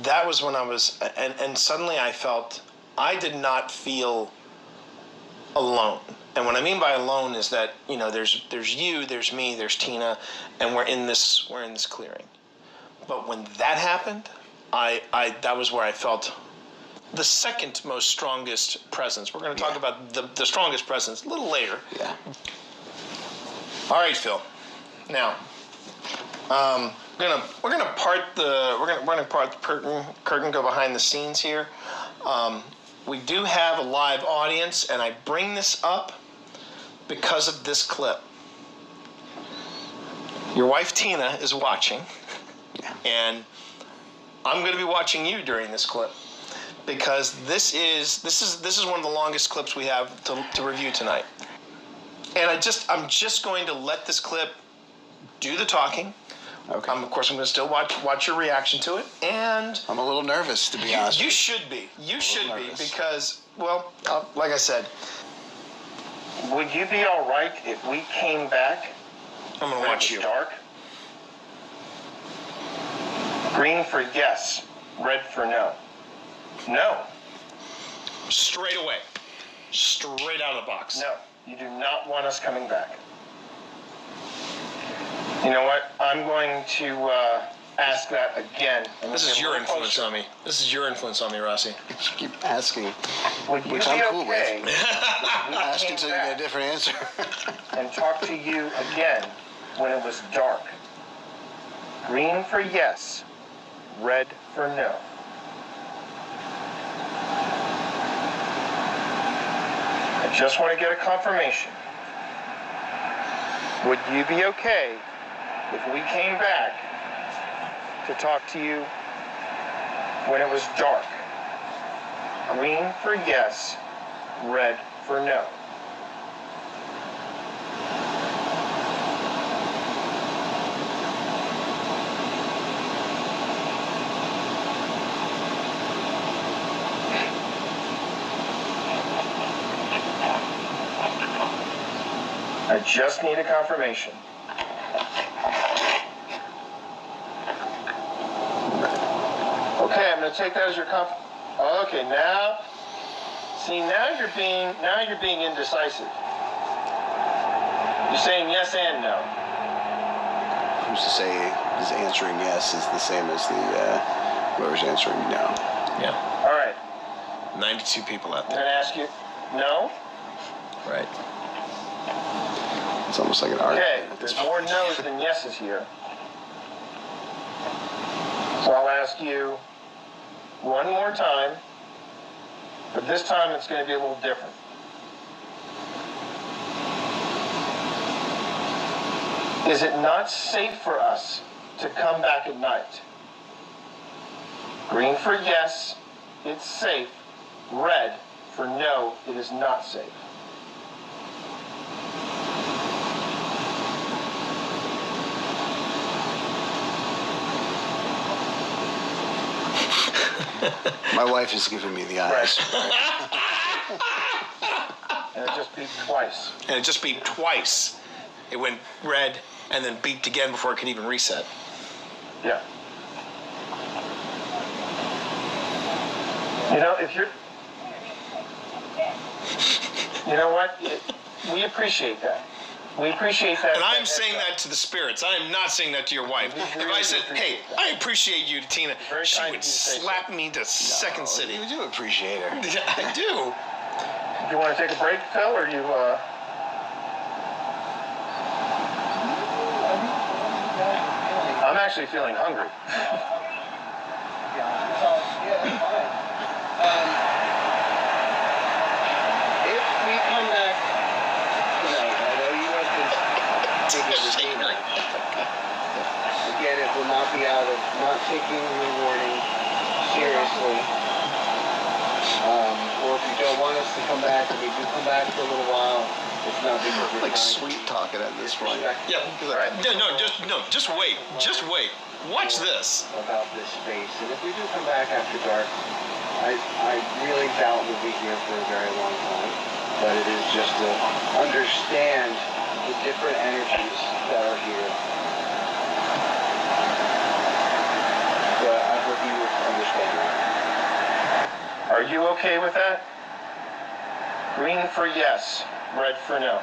that was when I was, and suddenly I felt, I did not feel alone. And what I mean by alone is that, there's you, there's me, there's Tina, and we're in this clearing. But when that happened, that was where I felt the second most strongest presence. We're going to talk about the strongest presence a little later. Yeah. All right, Phil. Now, we're gonna part the curtain, go behind the scenes here. We do have a live audience, and I bring this up because of this clip. Your wife Tina is watching, and I'm going to be watching you during this clip, because this is one of the longest clips we have to review tonight. And I'm just going to let this clip do the talking. Okay. Of course, I'm going to still watch your reaction to it, and I'm a little nervous, to be honest. You should be. You should be, because, well, like I said, would you be all right if we came back? I'm going to watch you. Dark. Green for yes, red for no. No. Straight away. Straight out of the box. No, you do not want us coming back. You know what? I'm going to ask that again. This is your influence on me. This is your influence on me, Rossi. Just keep asking, Would you which be I'm cool okay with. Ask until you get a different answer. and talk to you again when it was dark? Green for yes, red for no. I just want to get a confirmation. Would you be okay if we came back to talk to you when it was dark? Green for yes, red for no. I just need a confirmation. Okay, I'm going to take that as your Okay, now, see, now you're being indecisive. You're saying yes and no. Who's to say his answering yes is the same as the whoever's answering no? Yeah. All right. 92 people out I'm there. going to ask you no. Right. It's almost like an argument. Okay, there's more no's than yeses here. So I'll ask you one more time, but this time it's going to be a little different. Is it not safe for us to come back at night? Green for yes, it's safe. Red for no, it is not safe. My wife is giving me the eyes. And it just beeped twice. And it just beeped twice. It went red and then beeped again before it could even reset. Yeah. You know, if you're... You know what? We appreciate that. We appreciate that. And I'm saying that to the spirits. I am not saying that to your wife. If I said, hey, I appreciate you, Tina, she would slap me to Second City. You do appreciate her. Yeah, I do. Do you want to take a break, Phil, or you, I'm actually feeling hungry. If we come back tonight, I know you have been taking everything. Again, it will not be out of not taking your warning seriously. Or if you don't want us to come back, and we do come back for a little while, it's not because we're Like trying sweet talking at this point. Yeah. Just wait. Just wait. Watch this. about this space. And if we do come back after dark, I really doubt we'll be here for a very long time. But it is just to understand the different energies that are here. But I hope you understand that. Are you okay with that? Green for yes, red for no.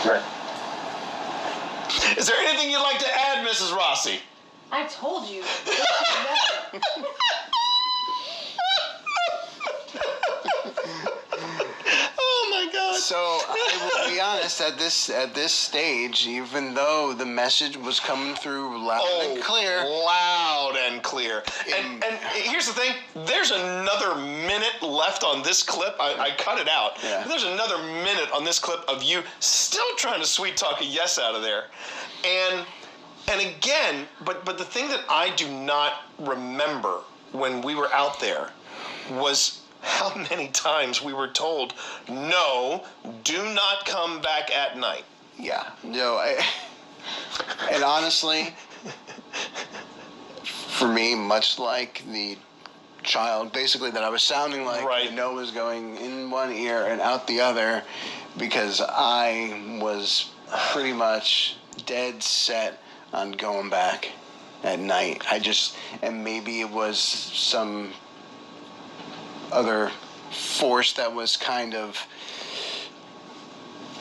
Red. Is there anything you'd like to add, Mrs. Rossi? I told you. Oh my God. So I will be honest, at this stage, even though the message was coming through loud and clear. Loud and clear. And here's the thing, there's another minute left on this clip. I cut it out. Yeah. There's another minute on this clip of you still trying to sweet talk a yes out of there. And again, but the thing that I do not remember when we were out there was how many times we were told, no, do not come back at night. Yeah. No, and honestly, for me, much like the child, basically that I was sounding like, Right. the no was going in one ear and out the other, because I was pretty much dead set on going back at night. And maybe it was some other force that was kind of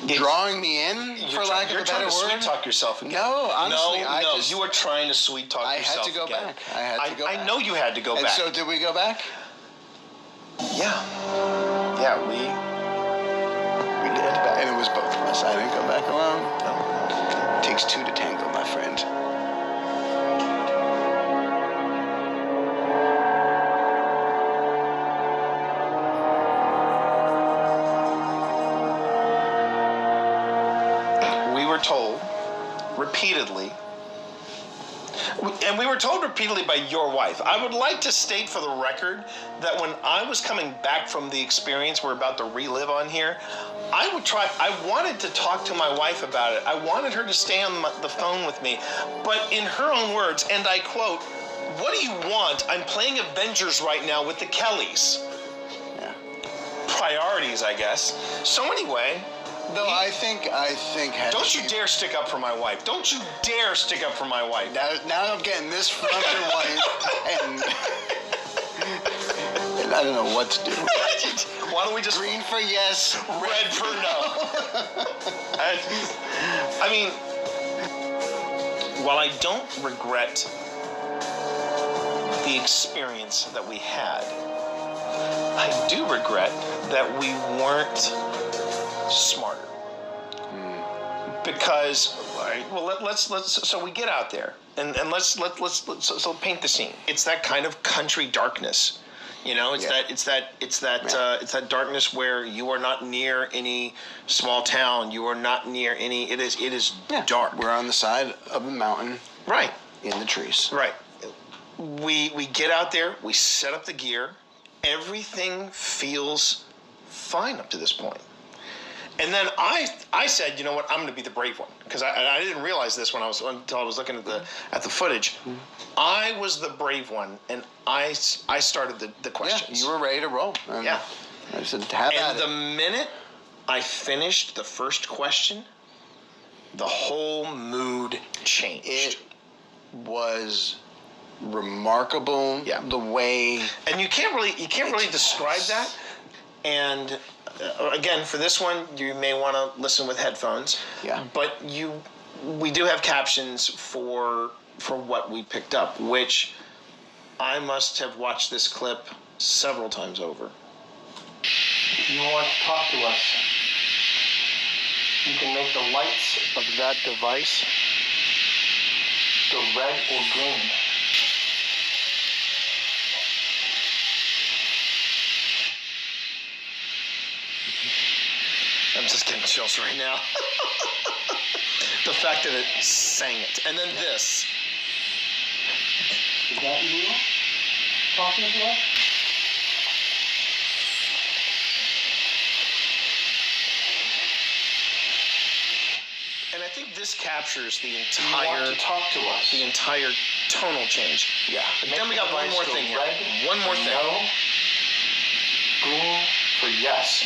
drawing me in, for lack of a better word. You're trying to sweet talk yourself again. No, honestly, you are trying to sweet talk yourself again. I had to go back. I know you had to go And back. so did we go back? Yeah. Yeah, we did. And it was both of us. I didn't go back alone. No. It takes two to tango, my friend. told repeatedly, and we were told repeatedly by your wife. I would like to state for the record that when I was coming back from the experience we're about to relive on here, I wanted to talk to my wife about it. I wanted her to stay on the phone with me. But in her own words, and I quote, "What do you want? I'm playing Avengers right now with the Kellys." Yeah. Priorities, I guess. So anyway... Though I think. Don't you dare stick up for my wife. Don't you dare stick up for my wife. Now I'm getting this from your wife, and I don't know what to do. Why don't we just... Green for yes, red for no. I mean, while I don't regret the experience that we had, I do regret that we weren't smarter. Because, all right, well, let's so we get out there and let's paint the scene. It's that kind of country darkness. You know, it's that darkness where you are not near any small town. You are not near any. It is dark. We're on the side of a mountain, right, in the trees. Right. We get out there. We set up the gear. Everything feels fine up to this point. And then I said, you know what, I'm going to be the brave one, because I didn't realize this until I was looking at the footage. Mm-hmm. I was the brave one, and I started the questions. Yeah, you were ready to roll. Yeah. I said, have at it. And the minute I finished the first question, the whole mood changed. It was remarkable. Yeah. The way. And you can't really describe that. And again, for this one, you may want to listen with headphones. Yeah. But we do have captions for what we picked up, which I must have watched this clip several times over. If you want to talk to us, you can make the lights of that device go red or green. I'm just getting chills right now. The fact that it sang it. And then this. Is that you talking to us? And I think this captures the You entire... want to talk to us? The entire tonal change. Yeah. But then we got one more thing here. One more thing. No. Green for yes.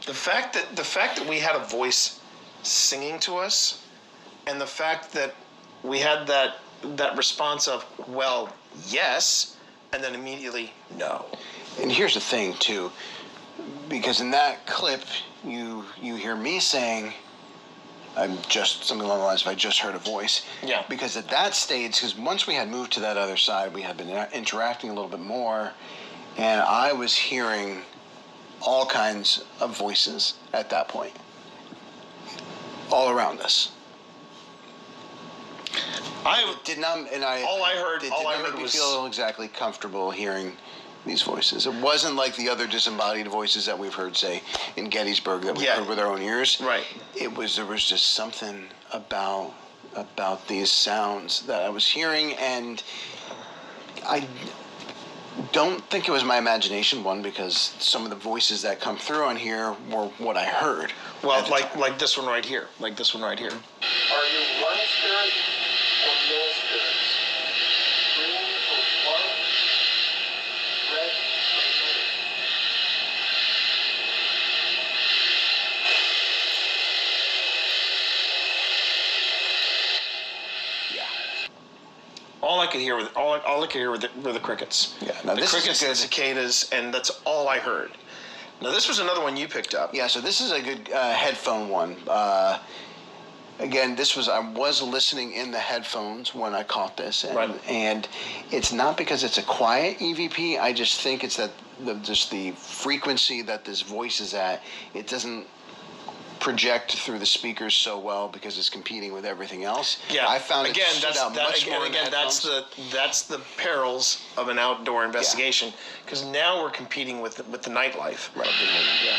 The fact that we had a voice singing to us, and the fact that we had that response of, well, yes, and then immediately no. And here's the thing too, because in that clip you hear me saying, I'm just something along the lines of I just heard a voice. Yeah. Because at that stage, because once we had moved to that other side, we had been interacting a little bit more, and I was hearing all kinds of voices at that point, all around us. All I heard make me feel exactly comfortable hearing these voices. It wasn't like the other disembodied voices that we've heard, say, in Gettysburg, that we heard with our own ears. Right. There was just something about these sounds that I was hearing, and I don't think it was my imagination, one, because some of the voices that come through on here were what I heard. Well, like this one right here. Like this one right here. Are you one spirit or no spirits? Green for one, red for another. All I could hear were the crickets. Yeah, now the this crickets is a and cicadas, and that's all I heard. Now this was another one you picked up. Yeah, so this is a good headphone one. Again, I was listening in the headphones when I caught this, and it's not because it's a quiet EVP. I just think it's that just the frequency that this voice is at. It doesn't project through the speakers so well because it's competing with everything else. Yeah, I found it stood out much more in the that's headphones. that's the perils of an outdoor investigation, because now we're competing with the nightlife. Right. Yeah.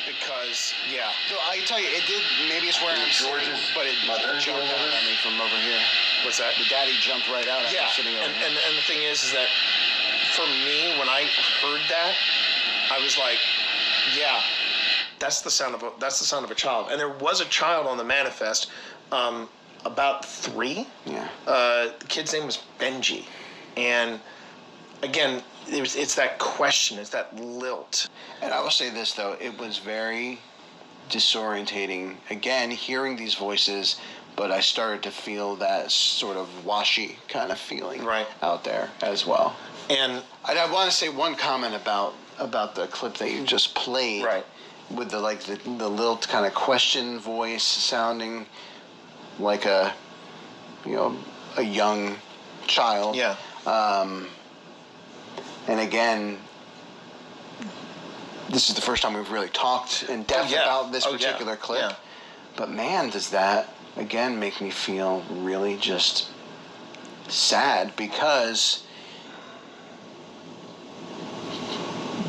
Because So I tell you, it did. Maybe it's where I'm sitting, but it jumped out at me from over here. what's that? The daddy jumped right out at me sitting over here. And the thing is that for me, when I heard that, I was like, yeah, that's the sound of a child. And there was a child on the manifest, about 3. Yeah. The kid's name was Benji, and again, it's that question, it's that lilt. And I will say this though, it was very disorientating. Again, hearing these voices, but I started to feel that sort of washy kind of feeling out there as well. And I want to say one comment about the clip that you just played, with the lilt kind of question voice sounding like a young child. Yeah. And again, this is the first time we've really talked in depth about this particular clip. Yeah. But man, does that again make me feel really just sad, because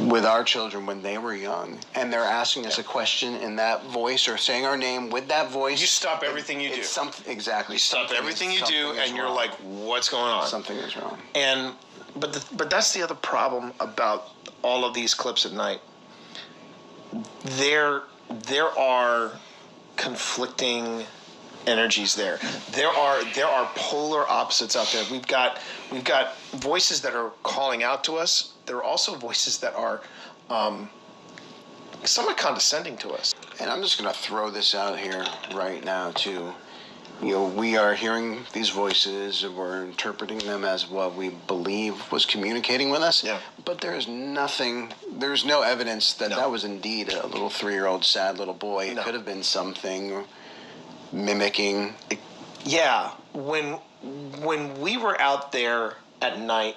with our children when they were young and they're asking us a question in that voice or saying our name with that voice, you stop everything you do. Exactly. You stop everything you do, and you're like, what's going on? Something is wrong. And but that's the other problem about all of these clips at night. There are conflicting energies there. There are polar opposites out there. We've got voices that are calling out to us. There are also voices that are somewhat condescending to us. And I'm just going to throw this out here right now too. We are hearing these voices, and we're interpreting them as what we believe was communicating with us. Yeah. But there's no evidence that that was indeed a little 3-year-old sad little boy. It could have been something mimicking. Yeah. When we were out there at night,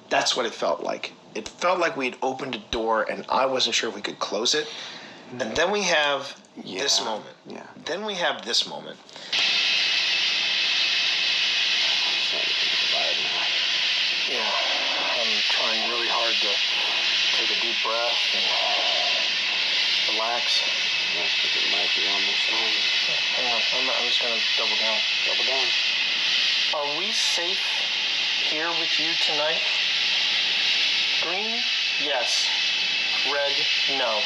that's what it felt like. It felt like we had opened a door and I wasn't sure if we could close it. And then we have this moment. Yeah. Then we have this moment. Yeah, I'm trying really hard to take a deep breath and relax. I think it might be almost on. Hang on, I'm just going to double down. Double down. Are we safe here with you tonight? Green, yes. Red, no.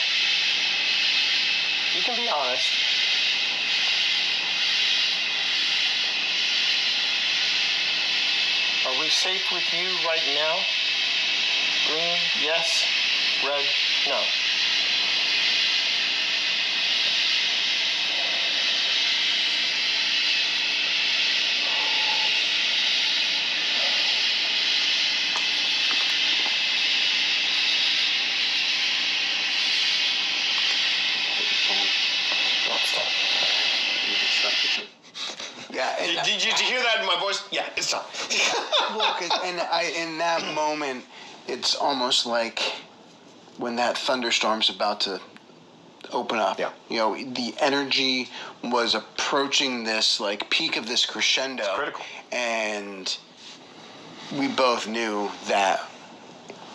You can be honest. Are we safe with you right now? Green, yes. Red, no. Yeah, Did you hear that in my voice? Yeah, it's time. Look, and in that moment, it's almost like when that thunderstorm's about to open up. Yeah. The energy was approaching this peak of this crescendo. It's critical. And we both knew that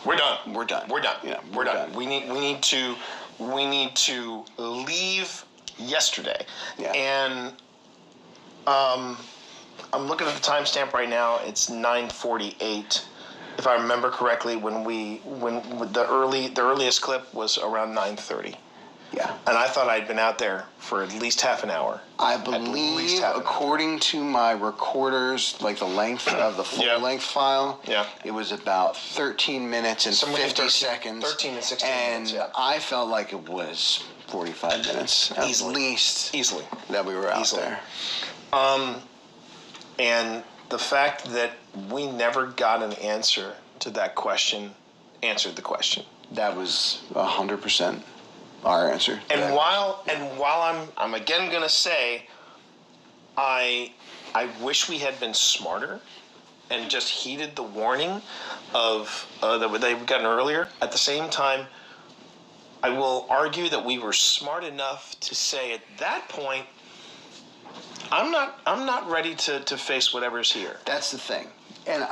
We're done. we're done. We're done. Yeah, we're done. We need to leave yesterday. Yeah. And I'm looking at the timestamp right now. It's 9:48, if I remember correctly. When the earliest clip was around 9:30. Yeah. And I thought I'd been out there for at least half an hour. I believe, according to my recorders, the length of the full length file, it was about 13 minutes and 50 seconds. 13 and 16 and minutes, yeah. I felt like it was 45 minutes at least Easily. that we were out there. And the fact that we never got an answer to that question answered the question. That was 100% our answer. And while I'm again gonna say, I I wish we had been smarter and just heeded the warning of that they've gotten earlier. At the same time, I will argue that we were smart enough to say at that point, I'm not ready to face whatever's here. That's the thing. And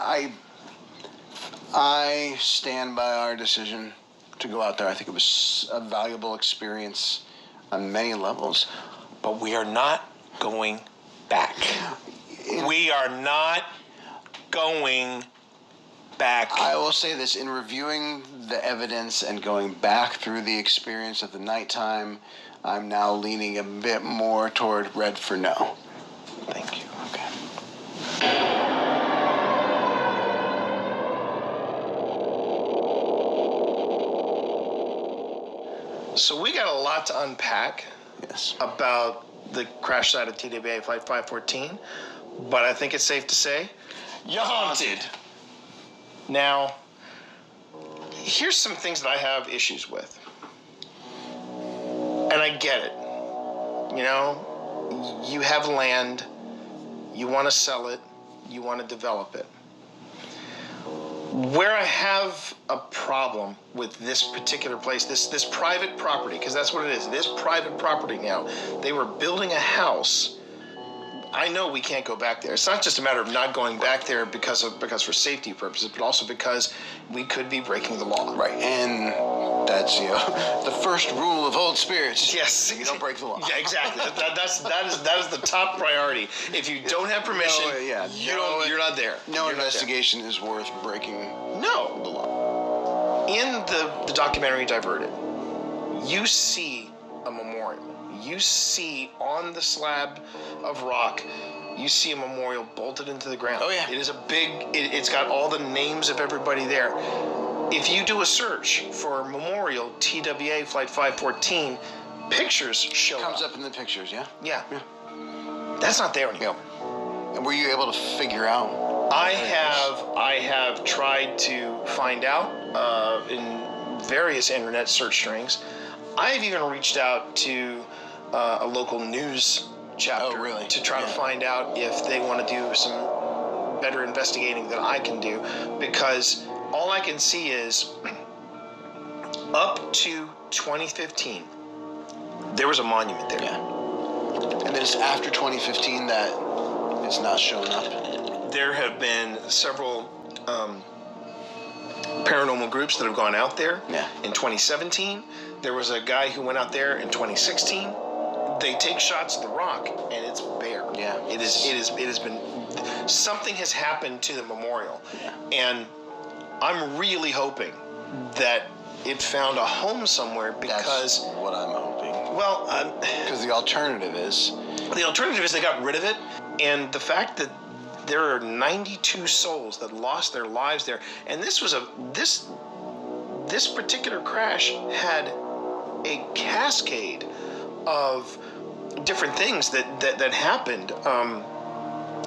I stand by our decision to go out there. I think it was a valuable experience on many levels. But we are not going back. We are not going back. I will say this, in reviewing the evidence and going back through the experience of the nighttime, I'm now leaning a bit more toward red for no. Thank you. Okay. So we got a lot to unpack. Yes. About the crash site of TWA Flight 514, but I think it's safe to say, you're haunted. Now, here's some things that I have issues with. And I get it. You know, you have land, you want to sell it, you want to develop it. Where I have a problem with this particular place, this private property, because that's what it is. It is private property now. They were building a house. I know we can't go back there. It's not just a matter of not going back there because for safety purposes, but also because we could be breaking the law. Right, and that's the first rule of old spirits. Yes, you don't break the law. Yeah, exactly. that is the top priority. If you don't have permission, you're not there. No investigation is worth breaking the law. In the documentary Diverted, you see a memorial. You see on the slab of rock, you see a memorial bolted into the ground. Oh, yeah. It is a big, it's got all the names of everybody there. If you do a search for Memorial TWA Flight 514, pictures show up. Comes up in the pictures, yeah? Yeah. That's not there anymore. Yeah. And were you able to figure out? I have tried to find out in various internet search strings. I've even reached out to a local news chapter to try to find out if they want to do some better investigating than I can do, because all I can see is up to 2015 there was a monument there. Yeah. And then it's after 2015 that it's not showing up. There have been several paranormal groups that have gone out there. Yeah. In 2017, there was a guy who went out there in 2016. They take shots at the rock and it's bare. Yeah. It has been, something has happened to the memorial. And I'm really hoping that it found a home somewhere, because that's what I'm hoping. Well, because the alternative is they got rid of it, and the fact that there are 92 souls that lost their lives there, and this particular crash had a cascade of different things that happened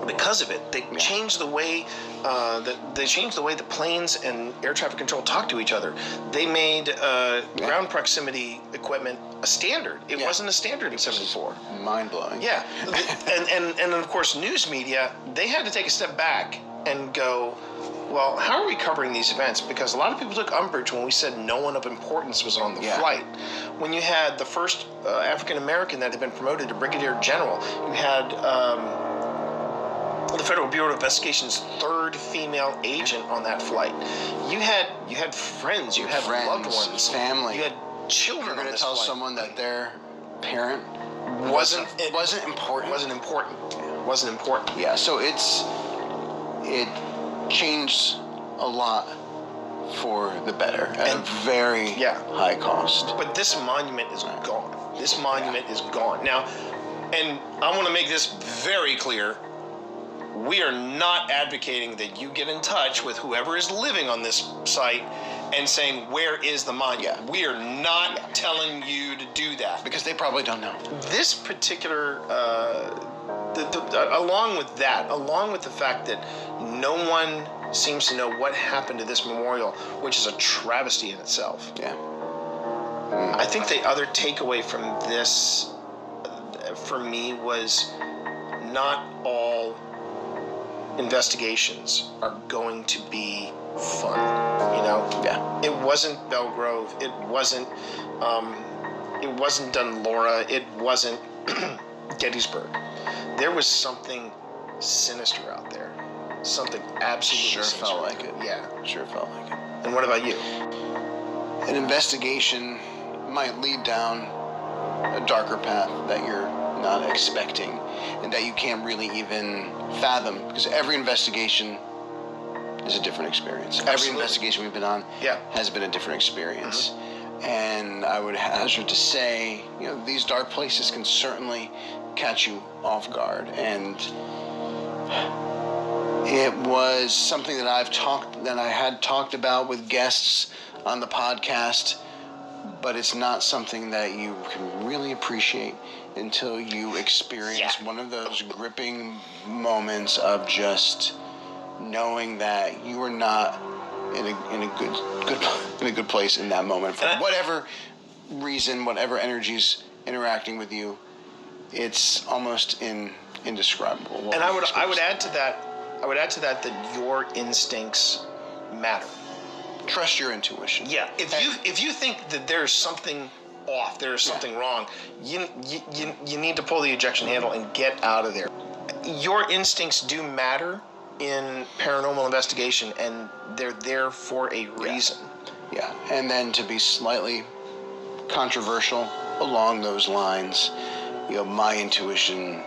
because of it. They changed the way the planes and air traffic control talk to each other. They made ground proximity equipment a standard. It wasn't a standard in '74. Mind blowing. Yeah, and of course, news media, they had to take a step back and go, well, how are we covering these events? Because a lot of people took umbrage when we said no one of importance was on the flight. When you had the first African American that had been promoted to brigadier general, you had the Federal Bureau of Investigation's third female agent on that flight. You had friends, you had loved ones, family, you had children. You're going to to tell someone that their parent wasn't important. Wasn't important. Yeah. So it changed a lot for the better at a very high cost. But this monument is gone. This monument is gone. Now, and I want to make this very clear. We are not advocating that you get in touch with whoever is living on this site and saying, where is the monument? Yeah. We are not telling you to do that. Because they probably don't know. This particular, along with the fact that no one seems to know what happened to this memorial, which is a travesty in itself. Yeah. I think the other takeaway from this, for me, was not all investigations are going to be fun. Yeah. It wasn't Belgrove. It wasn't Dunlora. It wasn't Gettysburg. There was something sinister out there. Something absolutely Sure sinister. felt like it. Yeah. Sure felt like it. And what about you? An investigation might lead down a darker path that you're not expecting and that you can't really even fathom, because every investigation is a different experience. Absolutely. Every investigation we've been on has been a different experience. And I would hazard to say, these dark places can certainly catch you off guard. And it was something that I had talked about with guests on the podcast, but it's not something that you can really appreciate until you experience one of those gripping moments of just knowing that you are not in a good place in that moment for whatever reason, whatever energy's interacting with you. It's almost indescribable. And I would add to that your instincts matter. Trust your intuition. Yeah. If you think that there's something off, there's something wrong, you need to pull the ejection handle and get out of there. Your instincts do matter in paranormal investigation, and they're there for a reason. Yeah. And then to be slightly controversial along those lines, my intuition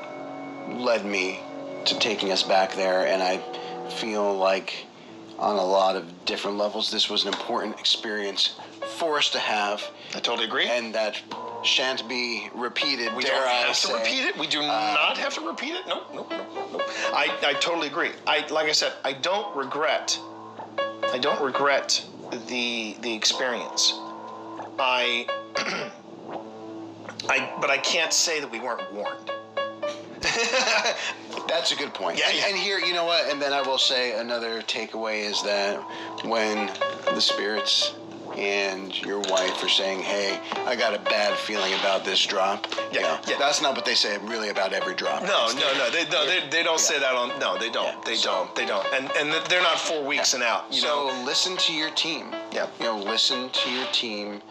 led me to taking us back there, and I feel like on a lot of different levels this was an important experience for us to have. I totally agree. And that shan't be repeated. We don't have to repeat it. We do not have to repeat it. Nope. I totally agree. Like I said, I don't regret the experience. But I can't say that we weren't warned. That's a good point. Yeah. And here, you know what? And then I will say another takeaway is that when the spirits and your wife are saying, "Hey, I got a bad feeling about this drop," that's not what they say really about every drop. No. They don't say that on. No, they don't. Yeah. They don't. And they're not 4 weeks and out. So listen to your team. Yeah. Listen to your team.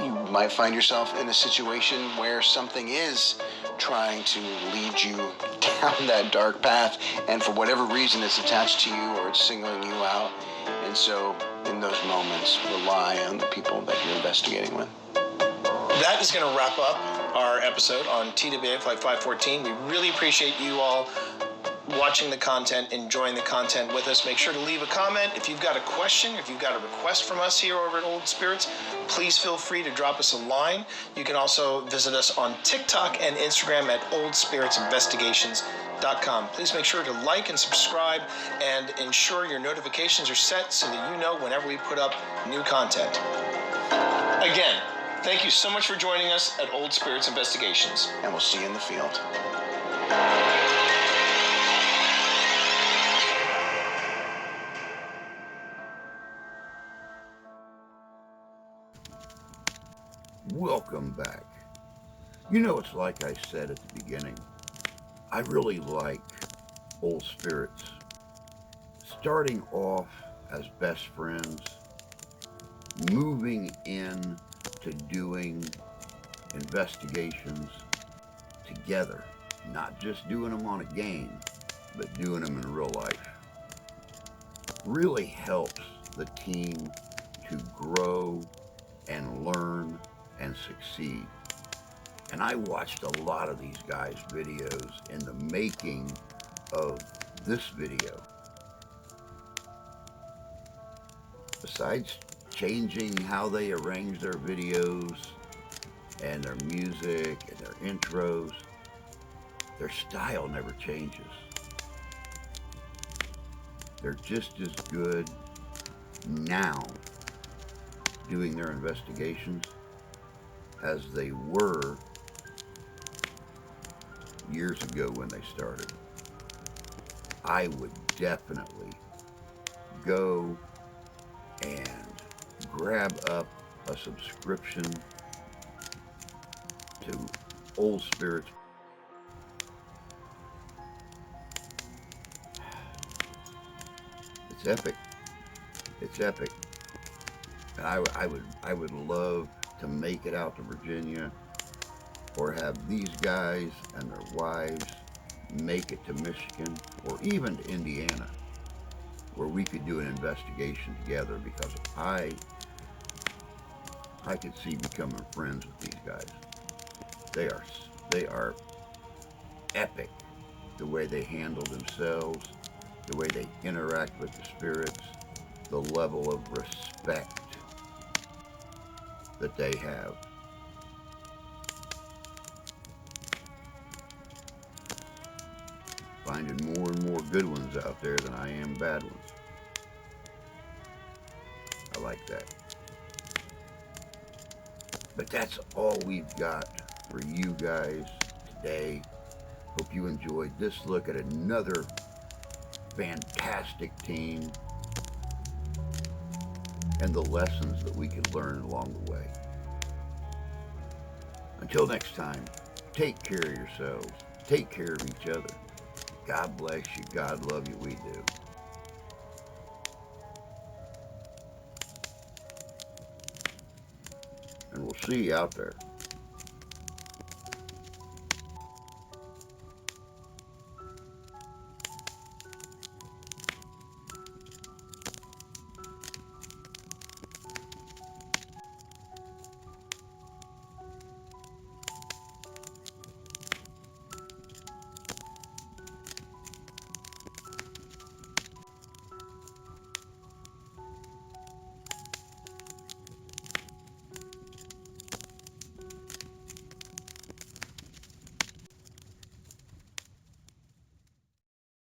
You might find yourself in a situation where something is trying to lead you down that dark path, and for whatever reason it's attached to you or it's singling you out. And so in those moments, rely on the people that you're investigating with. That is going to wrap up our episode on TWA Flight 514. We really appreciate you all watching the content, enjoying the content with us. Make sure to leave a comment. If you've got a question, if you've got a request from us here over at Old Spirits, please feel free to drop us a line. You can also visit us on TikTok and Instagram at oldspiritsinvestigations.com. Please make sure to like and subscribe and ensure your notifications are set so that you know whenever we put up new content. Again, thank you so much for joining us at Old Spirits Investigations. And we'll see you in the field. Welcome back. It's like I said at the beginning, I really like Old Spirits. Starting off as best friends, moving in to doing investigations together, not just doing them on a game, but doing them in real life. Really helps the team to grow and learn and succeed. And I watched a lot of these guys' videos in the making of this video. Besides changing how they arrange their videos and their music and their intros, their style never changes. They're just as good now doing their investigations as they were years ago when they started. I would definitely go and grab up a subscription to Old Spirits it's epic. It's epic. And I would love to make it out to Virginia, or have these guys and their wives make it to Michigan or even to Indiana, where we could do an investigation together, because I could see becoming friends with these guys. They are epic. The way they handle themselves, the way they interact with the spirits, the level of respect that they have. Finding more and more good ones out there than I am bad ones. I like that. But that's all we've got for you guys today. Hope you enjoyed this look at another fantastic team and the lessons that we can learn along the way. Until next time, take care of yourselves. Take care of each other. God bless you. God love you. We do. And we'll see you out there.